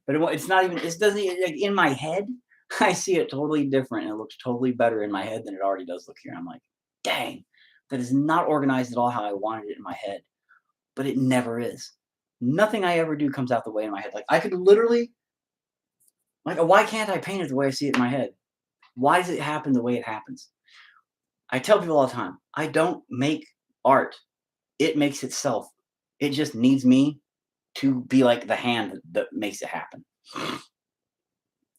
But it's not even, it doesn't, like in my head, I see it totally different. And it looks totally better in my head than it already does look here. I'm like, dang, that is not organized at all how I wanted it in my head. But it never is. Nothing I ever do comes out the way in my head. Like I could literally, like, why can't I paint it the way I see it in my head? Why does it happen the way it happens? I tell people all the time, I don't make art. It makes itself. It just needs me to be like the hand that makes it happen.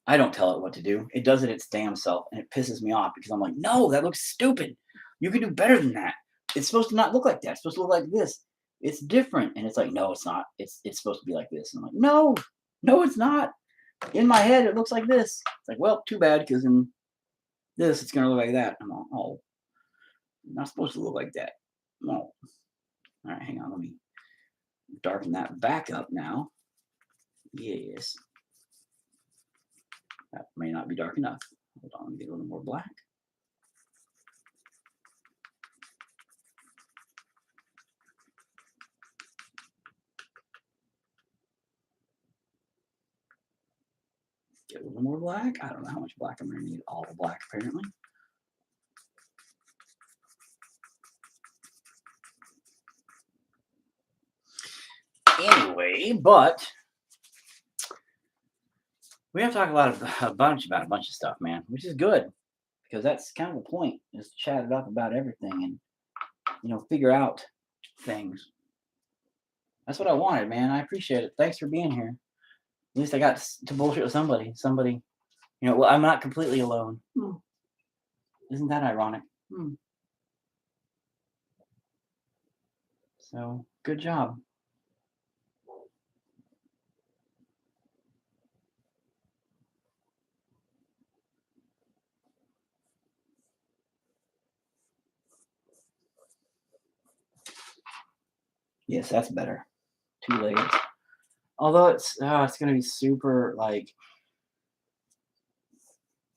I don't tell it what to do. It does it its damn self, and it pisses me off because I'm like, no, that looks stupid. You can do better than that. It's supposed to not look like that. It's supposed to look like this. It's different. And it's like, no, it's not. It's supposed to be like this. And I'm like, no, it's not. In my head, it looks like this. It's like, well, too bad, because in this, it's going to look like that. I'm like, oh, not supposed to look like that. No. All right, hang on. Let me darken that back up now. Yes. That may not be dark enough. Hold on, let me get a little more black. Get a little more black. I don't know how much black I'm going to need. All the black, apparently. way, but we have to talk about a bunch of stuff, man, which is good because that's kind of the point, is to chat it up about everything and figure out things. That's what I wanted, man. I appreciate it. Thanks for being here. At least I got to bullshit with somebody. Well, I'm not completely alone. Isn't that ironic? So, good job. Yes, that's better. 2 layers. Although it's going to be super, like,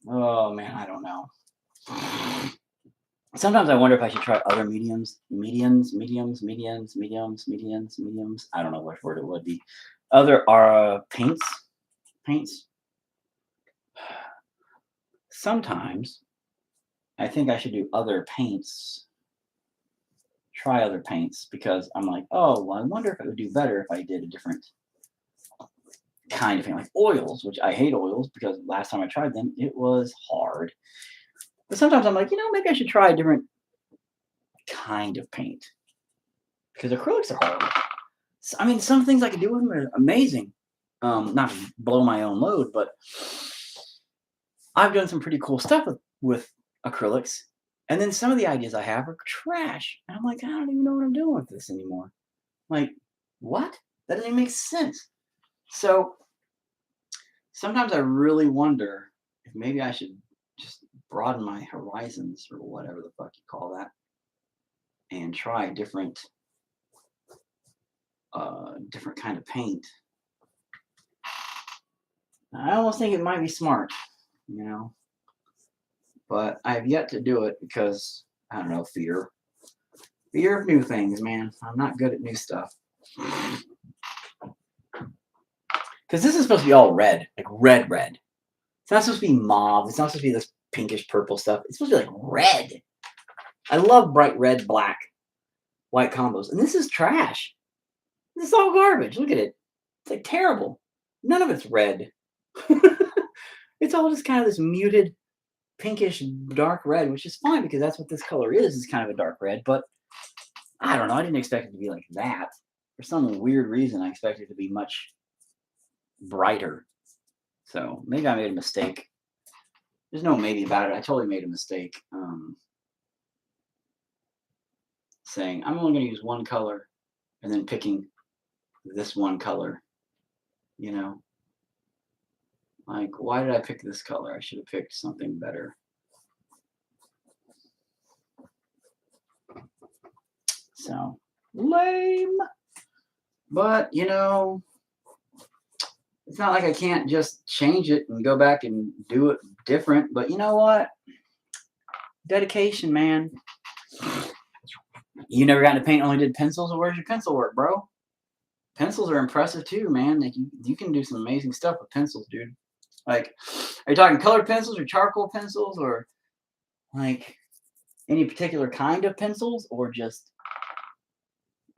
oh, man, I don't know. Sometimes I wonder if I should try other mediums. Mediums. I don't know which word it would be. Other paints. Sometimes I think I should do other paints. Try other paints because I'm like, oh, well, I wonder if it would do better if I did a different kind of thing, like oils, which I hate oils because last time I tried them, it was hard. But sometimes I'm like, maybe I should try a different kind of paint because acrylics are hard. I mean, some things I can do with them are amazing. Not to blow my own load, but I've done some pretty cool stuff with acrylics. And then some of the ideas I have are trash. And I'm like, I don't even know what I'm doing with this anymore. Like, what? That doesn't even make sense. So sometimes I really wonder if maybe I should just broaden my horizons or whatever the fuck you call that and try different kind of paint. I almost think it might be smart, but I have yet to do it because, I don't know, fear of new things, man. I'm not good at new stuff. Because this is supposed to be all red, like red. It's not supposed to be mauve. It's not supposed to be this pinkish purple stuff. It's supposed to be like red. I love bright red, black, white combos. And this is trash. This is all garbage. Look at it. It's like terrible. None of it's red. It's all just kind of this muted, pinkish, dark red, which is fine because that's what this color is kind of a dark red. But I don't know. I didn't expect it to be like that. For some weird reason, I expected it to be much brighter. So maybe I made a mistake. There's no maybe about it. I totally made a mistake saying I'm only going to use one color and then picking this one color. Like, why did I pick this color? I should have picked something better. So lame. But it's not like I can't just change it and go back and do it different. But you know what? Dedication, man. You never got into paint, only did pencils? Well, where's your pencil work, bro? Pencils are impressive too, man. Like you can do some amazing stuff with pencils, dude. Like, are you talking colored pencils or charcoal pencils or like any particular kind of pencils or just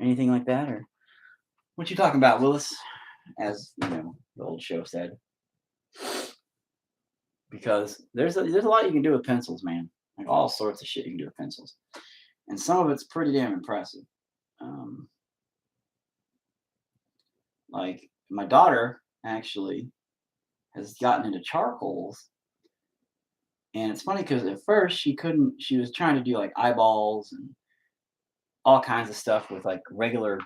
anything like that? Or what you talking about, Willis? As the old show said. Because there's a lot you can do with pencils, man. Like all sorts of shit you can do with pencils. And some of it's pretty damn impressive. Like my daughter actually has gotten into charcoals. And it's funny because at first she was trying to do like eyeballs and all kinds of stuff with like regular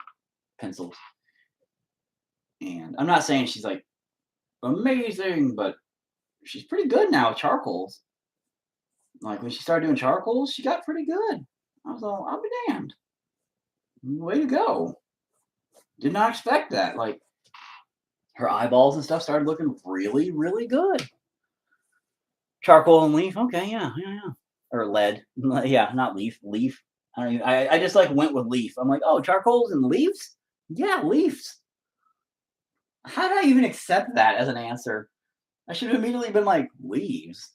pencils. And I'm not saying she's like amazing, but she's pretty good now with charcoals. Like when she started doing charcoals, she got pretty good. I was all, I'll be damned. Way to go. Did not expect that. Like her eyeballs and stuff started looking really, really good. Charcoal and leaf. Okay, yeah. Or lead. Yeah, not leaf. Leaf. I just like went with leaf. I'm like, oh, charcoals and leaves? Yeah, leaves. How did I even accept that as an answer? I should have immediately been like, leaves.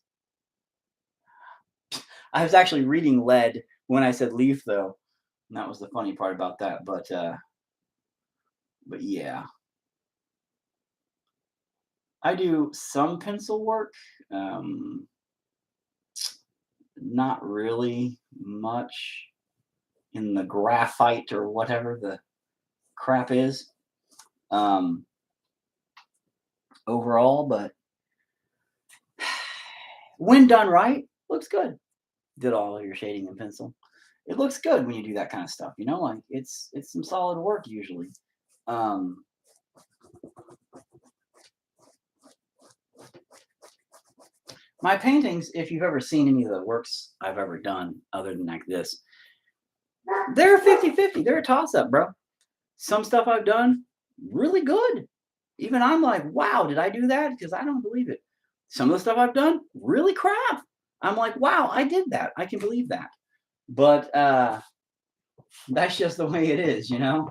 I was actually reading lead when I said leaf, though. And that was the funny part about that. But But yeah. I do some pencil work. Not really much in the graphite or whatever the crap is. Overall, but when done right, looks good. Did all of your shading in pencil. It looks good when you do that kind of stuff, like it's some solid work usually. My paintings, if you've ever seen any of the works I've ever done other than like this, they're 50-50. They're a toss-up, bro. Some stuff I've done, really good. Even I'm like, wow, did I do that? Because I don't believe it. Some of the stuff I've done, really crap. I'm like, wow, I did that. I can believe that. But that's just the way it is, Yeah,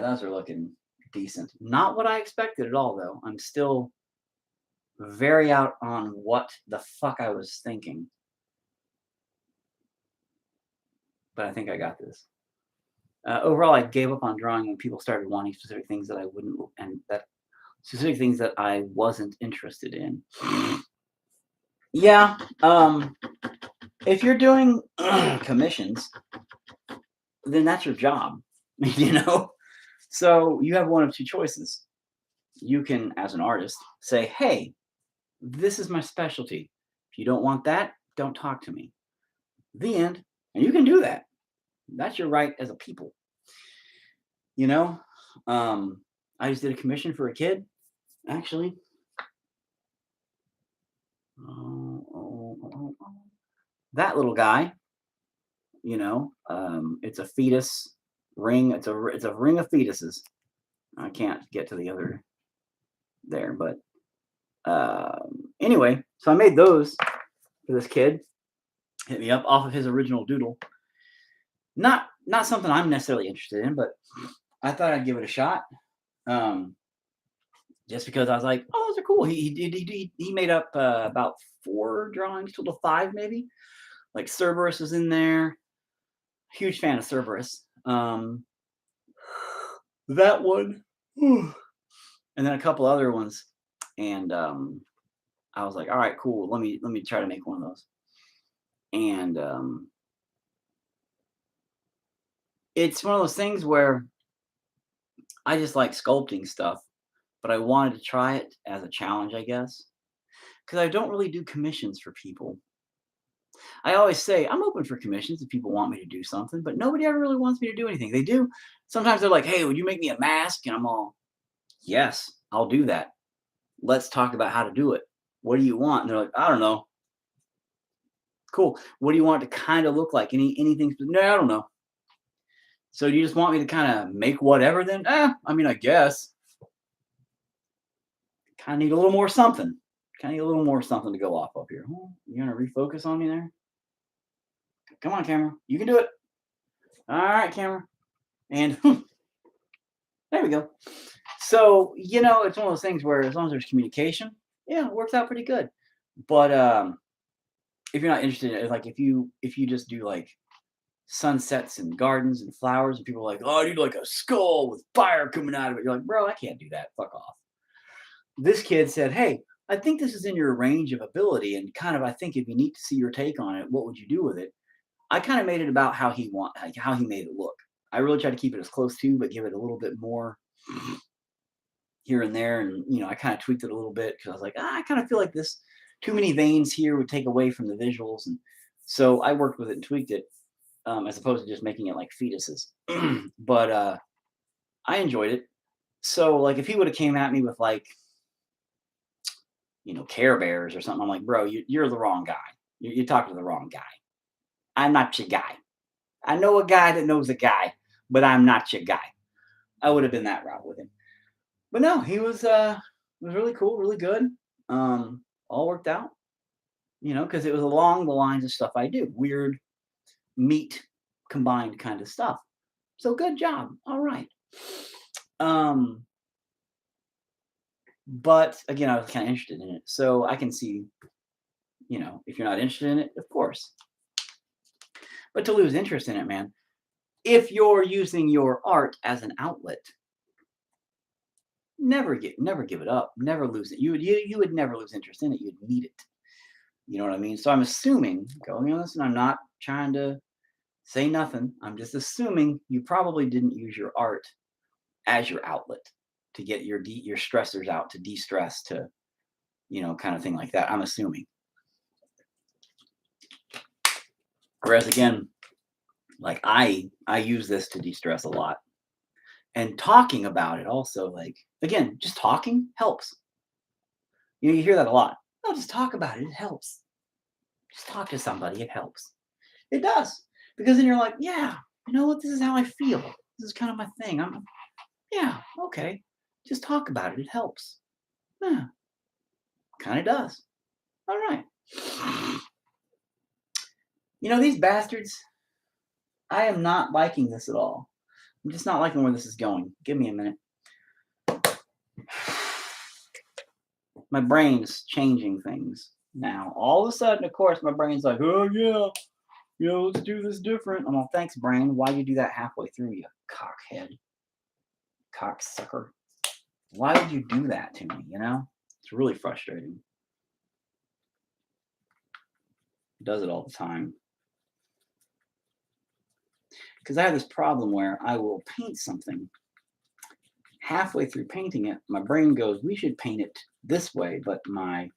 those are looking decent. Not what I expected at all, though. I'm still very out on what the fuck I was thinking. But I think I got this. Overall, I gave up on drawing when people started wanting specific things that I wouldn't, and that specific things that I wasn't interested in. Yeah, if you're doing commissions, then that's your job, So you have one of two choices. You can, as an artist, say, hey, this is my specialty. If you don't want that, don't talk to me. The end. And you can do that. That's your right as a people. I just did a commission for a kid, actually. That little guy, it's a fetus ring. It's a ring of fetuses. I can't get to the other there, but anyway, so I made those for this kid. Hit me up off of his original doodle. Not something I'm necessarily interested in, but I thought I'd give it a shot. Just because I was like, oh, those are cool. He made up about 4 drawings, total 5 maybe. Like Cerberus was in there. Huge fan of Cerberus. That one, and then a couple other ones. And I was like, all right, cool. Let me try to make one of those. And it's one of those things where I just like sculpting stuff, but I wanted to try it as a challenge, I guess, because I don't really do commissions for people. I always say I'm open for commissions if people want me to do something, but nobody ever really wants me to do anything. They do. Sometimes they're like, hey, would you make me a mask? And I'm all, yes, I'll do that. Let's talk about how to do it. What do you want? And they're like, I don't know. Cool. What do you want it to kind of look like? Anything? No, I don't know. So do you just want me to kind of make whatever then? I guess. Kind of need a little more something. Kind of need a little more something to go off of here. You want to refocus on me there? Come on, camera. You can do it. All right, camera. And there we go. So, it's one of those things where as long as there's communication, yeah, it works out pretty good. But if you're not interested in it, like if you just do like sunsets and gardens and flowers and people are like, oh, I need like a skull with fire coming out of it. You're like, bro, I can't do that. Fuck off. This kid said, hey, I think this is in your range of ability and kind of, I think it'd be neat to see your take on it. What would you do with it? I kind of made it about how he made it look. I really try to keep it as close to, but give it a little bit more here and there. And, I kind of tweaked it a little bit because I was like, I kind of feel like this too many veins here would take away from the visuals. And so I worked with it and tweaked it as opposed to just making it like fetuses. But I enjoyed it. So like if he would have came at me with like, Care Bears or something, I'm like, bro, you're the wrong guy. You're talking to the wrong guy. I'm not your guy. I know a guy that knows a guy, but I'm not your guy. I would have been that route with him. But no, he was really cool, really good. All worked out, because it was along the lines of stuff I do. Weird meat combined kind of stuff. So good job. All right. But again, I was kind of interested in it. So I can see, if you're not interested in it, of course. But to lose interest in it, man, if you're using your art as an outlet, never give it up, never lose it. You would never lose interest in it. You'd need it. You know what I mean? So I'm assuming, listen, I'm not trying to say nothing. I'm just assuming you probably didn't use your art as your outlet to get your stressors out, to de-stress, to, kind of thing like that. I'm assuming. Whereas again, like I use this to de-stress a lot. And talking about it also, like, again, just talking helps. You hear that a lot. Oh, just talk about it. It helps. Just talk to somebody. It helps. It does. Because then you're like, yeah, you know what? This is how I feel. This is kind of my thing. Yeah, okay. Just talk about it. It helps. Yeah, kind of does. All right. These bastards, I am not liking this at all. I'm just not liking where this is going. Give me a minute. My brain's changing things now. All of a sudden, of course, my brain's like, oh, yeah, let's do this different. I'm like, thanks, brain. Why'd you do that halfway through, you cockhead? Cocksucker. Why would you do that to me, It's really frustrating. It does it all the time. Because I have this problem where I will paint something. Halfway through painting it, my brain goes, we should paint it this way, but my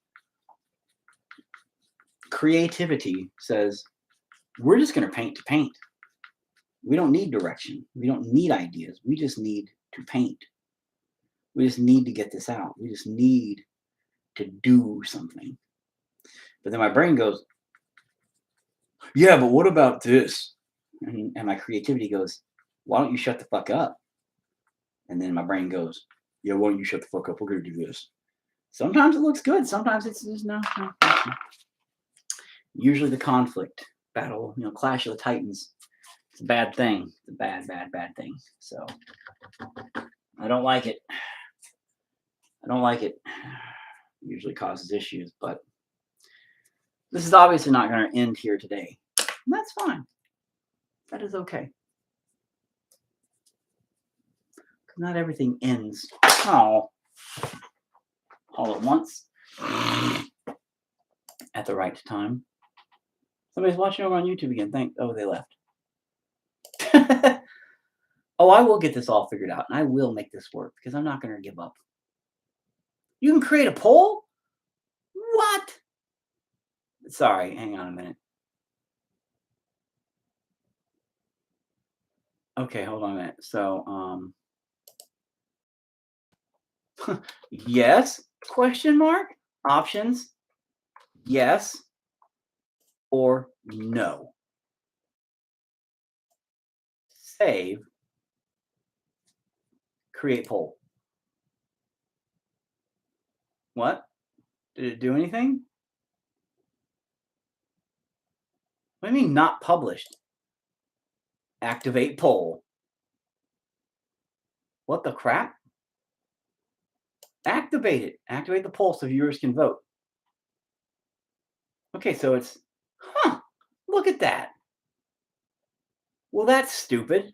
creativity says, we're just going to paint to paint. We don't need direction. We don't need ideas. We just need to paint. We just need to get this out. We just need to do something. But then my brain goes, yeah, but what about this? And my creativity goes, why don't you shut the fuck up? And then my brain goes, yeah, why don't you shut the fuck up? We're going to do this. Sometimes it looks good. Sometimes it's just no. Usually the conflict, battle, clash of the titans. It's a bad thing. It's a bad thing. So I don't like it. Usually causes issues, but this is obviously not going to end here today. And that's fine. That is okay. Not everything ends all at once at the right time. Somebody's watching over on YouTube again. They left. Oh, I will get this all figured out, and I will make this work because I'm not going to give up. You can create a poll? What? Sorry, hang on a minute. Okay, hold on a minute. So, yes, question mark, options, yes, or no. Save, create poll. What? Did it do anything? What do you mean not published? Activate poll. What the crap? Activate it. Activate the poll so viewers can vote. Okay, so it's, look at that. Well, that's stupid.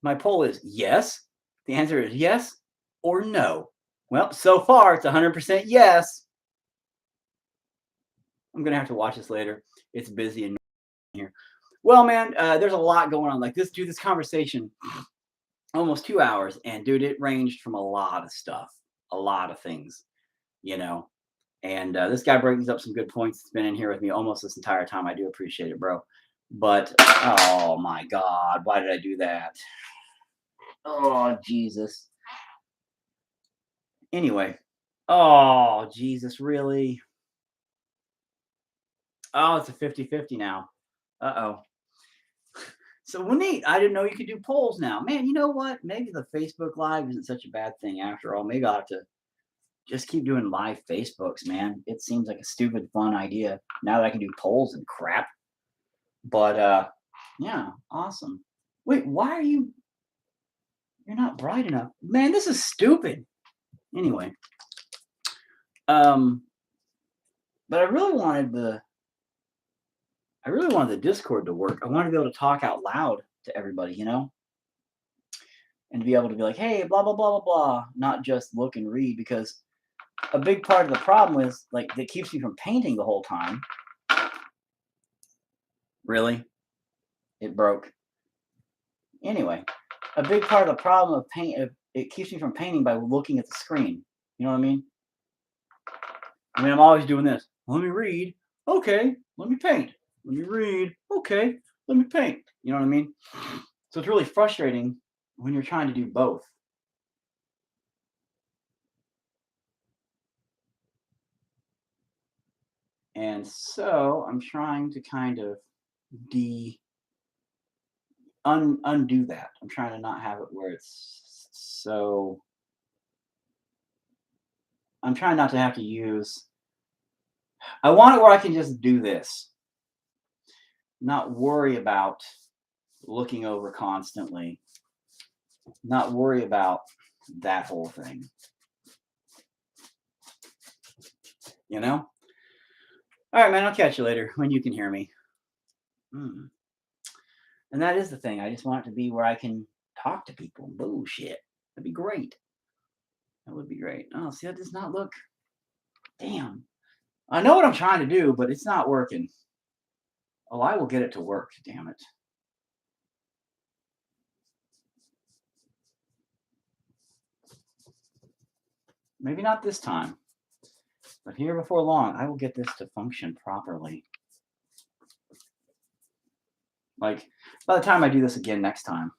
My poll is yes. The answer is yes or no. Well, so far it's 100% yes. I'm going to have to watch this later. It's busy in here. Well, man, there's a lot going on. Like this conversation, almost 2 hours. And dude, it ranged from a lot of stuff, a lot of things, And this guy brings up some good points. It's been in here with me almost this entire time. I do appreciate it, bro. But, oh my God, why did I do that? Oh, Jesus. Anyway. Oh, Jesus, really? Oh, it's a 50-50 now. Uh-oh. So neat. I didn't know you could do polls now. Man, you know what? Maybe the Facebook Live isn't such a bad thing after all. Maybe I ought to just keep doing live Facebooks, man. It seems like a stupid, fun idea now that I can do polls and crap. But, yeah, awesome. Wait, why are you're not bright enough? Man, this is stupid. Anyway. But I really wanted I really wanted the Discord to work. I wanted to be able to talk out loud to everybody, you know? And to be able to be like, hey, blah, blah, blah, blah, blah. Not just look and read, because a big part of the problem is, like, that keeps me from painting the whole time. Really? It broke. Anyway, a big part of the problem of paint, it keeps me from painting by looking at the screen. You know what I mean? I mean, I'm always doing this. Let me read. Okay, let me paint. Let me read. Okay, let me paint. You know what I mean? So it's really frustrating when you're trying to do both. And so I'm trying to kind of undo that. I'm trying to not have it where it's so. I'm trying not to have to use. I want it where I can just do this, not worry about looking over constantly, not worry about that whole thing. You know? All right, man, I'll catch you later when you can hear me. And that is the thing. I just want it to be where I can talk to people. Bullshit. That'd be great. That would be great. Oh, see, that does not look. Damn. I know what I'm trying to do, but it's not working. Oh, I will get it to work. Damn it. Maybe not this time. But here before long, I will get this to function properly. Like, by the time I do this again next time.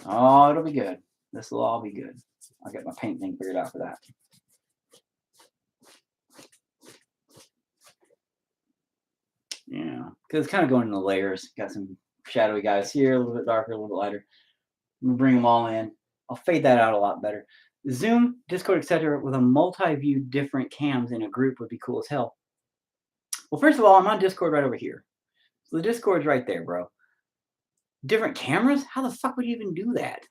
Oh, it'll be good. This will all be good. I'll get my paint thing figured out for that. Yeah, because it's kind of going in the layers. Got some shadowy guys here, a little bit darker, a little bit lighter. I'm gonna bring them all in. I'll fade that out a lot better. Zoom, Discord, etc. with a multi-view different cams in a group would be cool as hell. Well, first of all, I'm on Discord right over here. So the Discord's right there, bro. Different cameras? How the fuck would you even do that?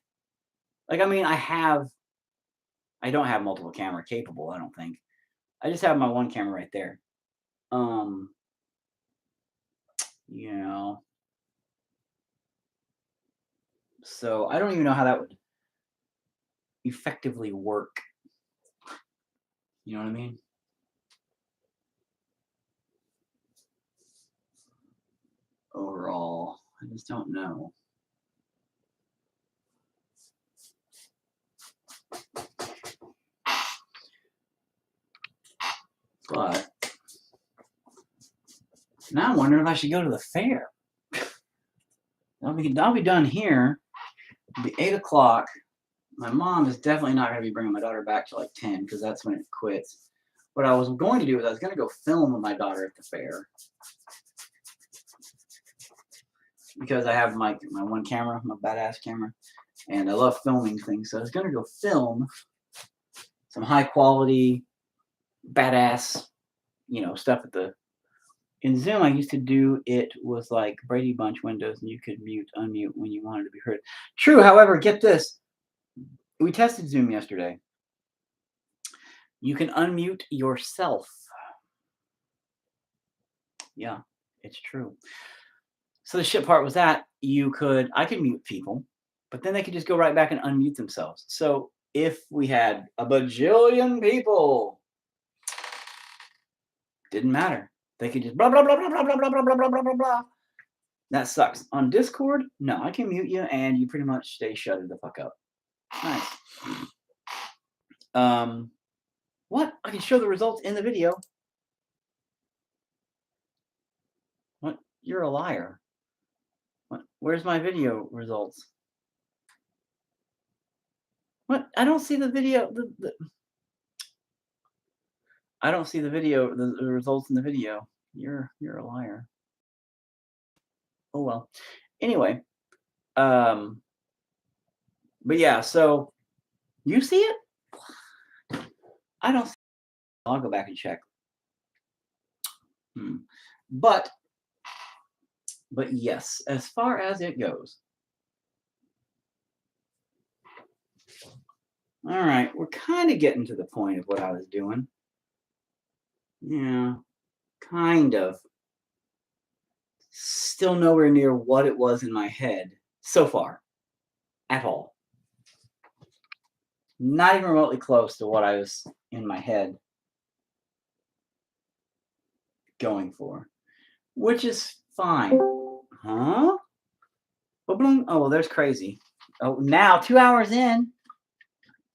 Like, I mean, I don't have multiple camera capable, I don't think. I just have my one camera right there. You know. So I don't even know how that would effectively work. You know what I mean? Overall, I just don't know. But now I'm wondering if I should go to the fair. I'll be done here. It'll be 8 o'clock. My mom is definitely not going to be bringing my daughter back till like 10 because that's when it quits. What I was going to do is I was going to go film with my daughter at the fair. Because I have my one camera, my badass camera, and I love filming things. So I was going to go film some high quality, badass, stuff at the. In Zoom, I used to do it was like Brady Bunch windows, and you could mute, unmute when you wanted to be heard. True, however, get this. We tested Zoom yesterday. You can unmute yourself. Yeah, it's true. So the shit part was that I could mute people, but then they could just go right back and unmute themselves. So if we had a bajillion people, didn't matter. They could just blah, blah, blah, blah, blah, blah, blah, blah, blah, blah, blah, blah. That sucks. On Discord, no, I can mute you and you pretty much stay shutted the fuck up. Nice. What? I can show the results in the video. What? You're a liar. What? Where's my video results? What? I don't see the video. I don't see the video, the results in the video. You're a liar. Oh well. Anyway, but yeah, so you see it? I don't see it. I'll go back and check. But yes, as far as it goes. All right, we're kind of getting to the point of what I was doing. Yeah, kind of. still nowhere near what it was in my head so far at all. Not even remotely close to what I was in my head going for, which is fine. Huh? Oh, well, there's crazy. Oh, now 2 hours in.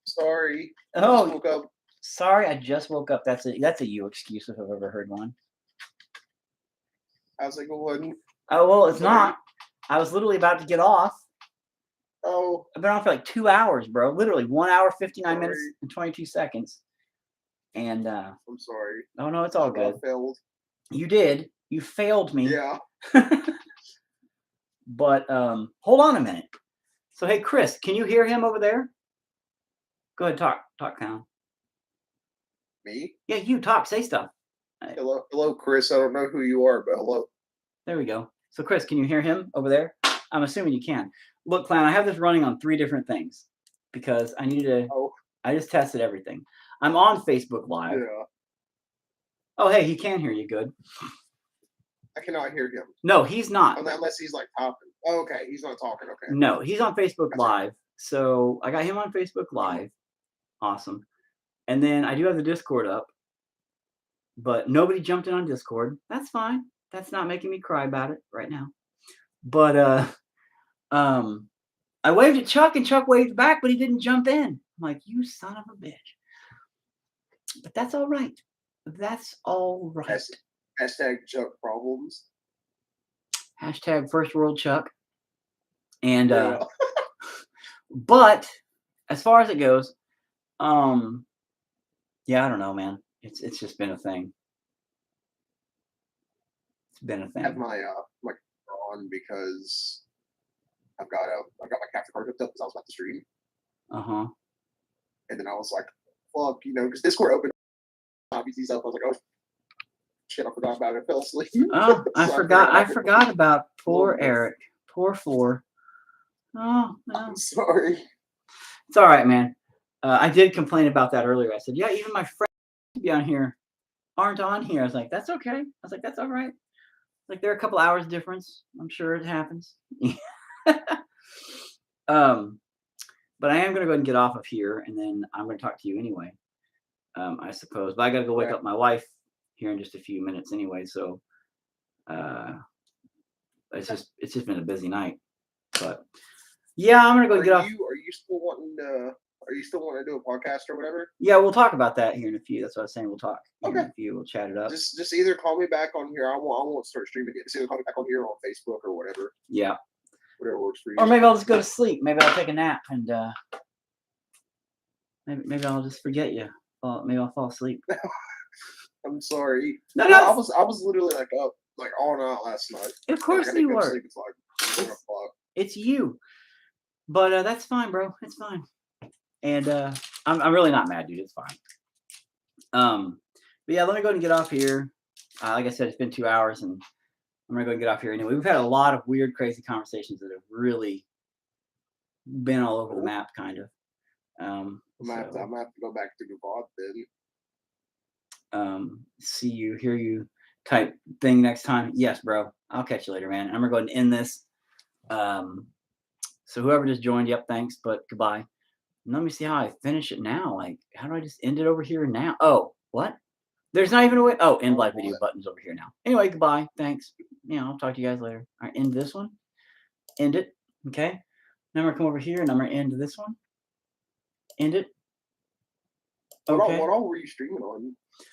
Sorry. Oh, Just woke up. sorry, I just woke up. That's a you excuse if I've ever heard one. How's it going? Oh, well, it's Sorry. not. I was literally about to get off. Oh, I've been on for like 2 hours, bro. Literally 1 hour, 59 minutes, Sorry. and 22 seconds. And I'm sorry. oh no, it's all good. I failed. You did. You failed me. Yeah. But hold on a minute. So hey, Chris, can you hear him over there? Go ahead, talk, Clown. Me? Yeah, you talk, say stuff. Hello, Chris. I don't know who you are, but hello. There we go. So Chris, can you hear him over there? I'm assuming you can. Look, Clown, I have this running on 3 different things because I needed to. Oh, I just tested everything. I'm on Facebook Live. yeah. Oh, hey, he can hear you. Good. I cannot hear him No, he's not. unless he's like talking. Oh, okay. He's not talking. Okay. No, he's on Facebook Gotcha. Live. So I got him on Facebook Live. Awesome. And then I do have the Discord up, but nobody jumped in on Discord. That's fine. That's not making me cry about it right now. But I waved at Chuck and Chuck waved back, but he didn't jump in. I'm like, you son of a bitch. But that's all right. That's all right. Hashtag Chuck problems. Hashtag first world Chuck. And Yeah. but as far as it goes, yeah, I don't know, man. It's just been a thing. It's been a I have thing. my on because I've got my capture card hooked up because I was about to stream, Uh-huh. and then I was like, fuck, because Discord opened obviously stuff. I was like, oh shit, I forgot about it. I fell asleep. Oh, I So forgot about poor Little bit. Eric. Poor Four. Oh, no. I'm sorry. It's all right, man. I did complain about that earlier. I said, yeah, even my friends to be on here aren't on here. I was like, that's okay. I was like, that's all right. Like, there are a couple hours difference. I'm sure it happens. But I am going to go ahead and get off of here, and then I'm going to talk to you anyway, I suppose. But I got to go wake up my wife here in just a few minutes anyway. So it's just been a busy night. But yeah, I'm going to go get off. Are you still wanting to? Are you still wanting to do a podcast or whatever? Yeah, we'll talk about that here in a few. That's what I was saying. We'll talk here in Okay. a few. We'll chat it up. Just either call me back on here. I won't start streaming it. Just either call me back on here or on Facebook or whatever. Yeah. Whatever works for you. Or maybe I'll just go to sleep. Maybe I'll take a nap and maybe I'll just forget you. Maybe I'll fall asleep. I'm sorry. No, I was literally like up like all night last night. Of course I didn't you go to were. sleep until like 1 o'clock. It's you. But that's fine, bro. It's fine. And I'm really not mad, dude. It's fine. But yeah, let me go ahead and get off here. Like I said, it's been 2 hours, and I'm gonna go and get off here anyway. We've had a lot of weird, crazy conversations that have really been all over the map, kind of. I'm gonna have to go back to the VOD then. See you, hear you type thing next time. Yes, bro. I'll catch you later, man. I'm gonna go ahead and end this. So whoever just joined, yep, thanks, but goodbye. And let me see how I finish it now. Like, how do I just end it over here now? Oh, what? There's not even a way. Oh, end live video buttons over here now. Anyway, goodbye. Thanks. I'll talk to you guys later. All right, end this one. End it. Okay. Now I'm gonna come over here and I'm gonna end this one. End it. Okay. What all were you streaming on?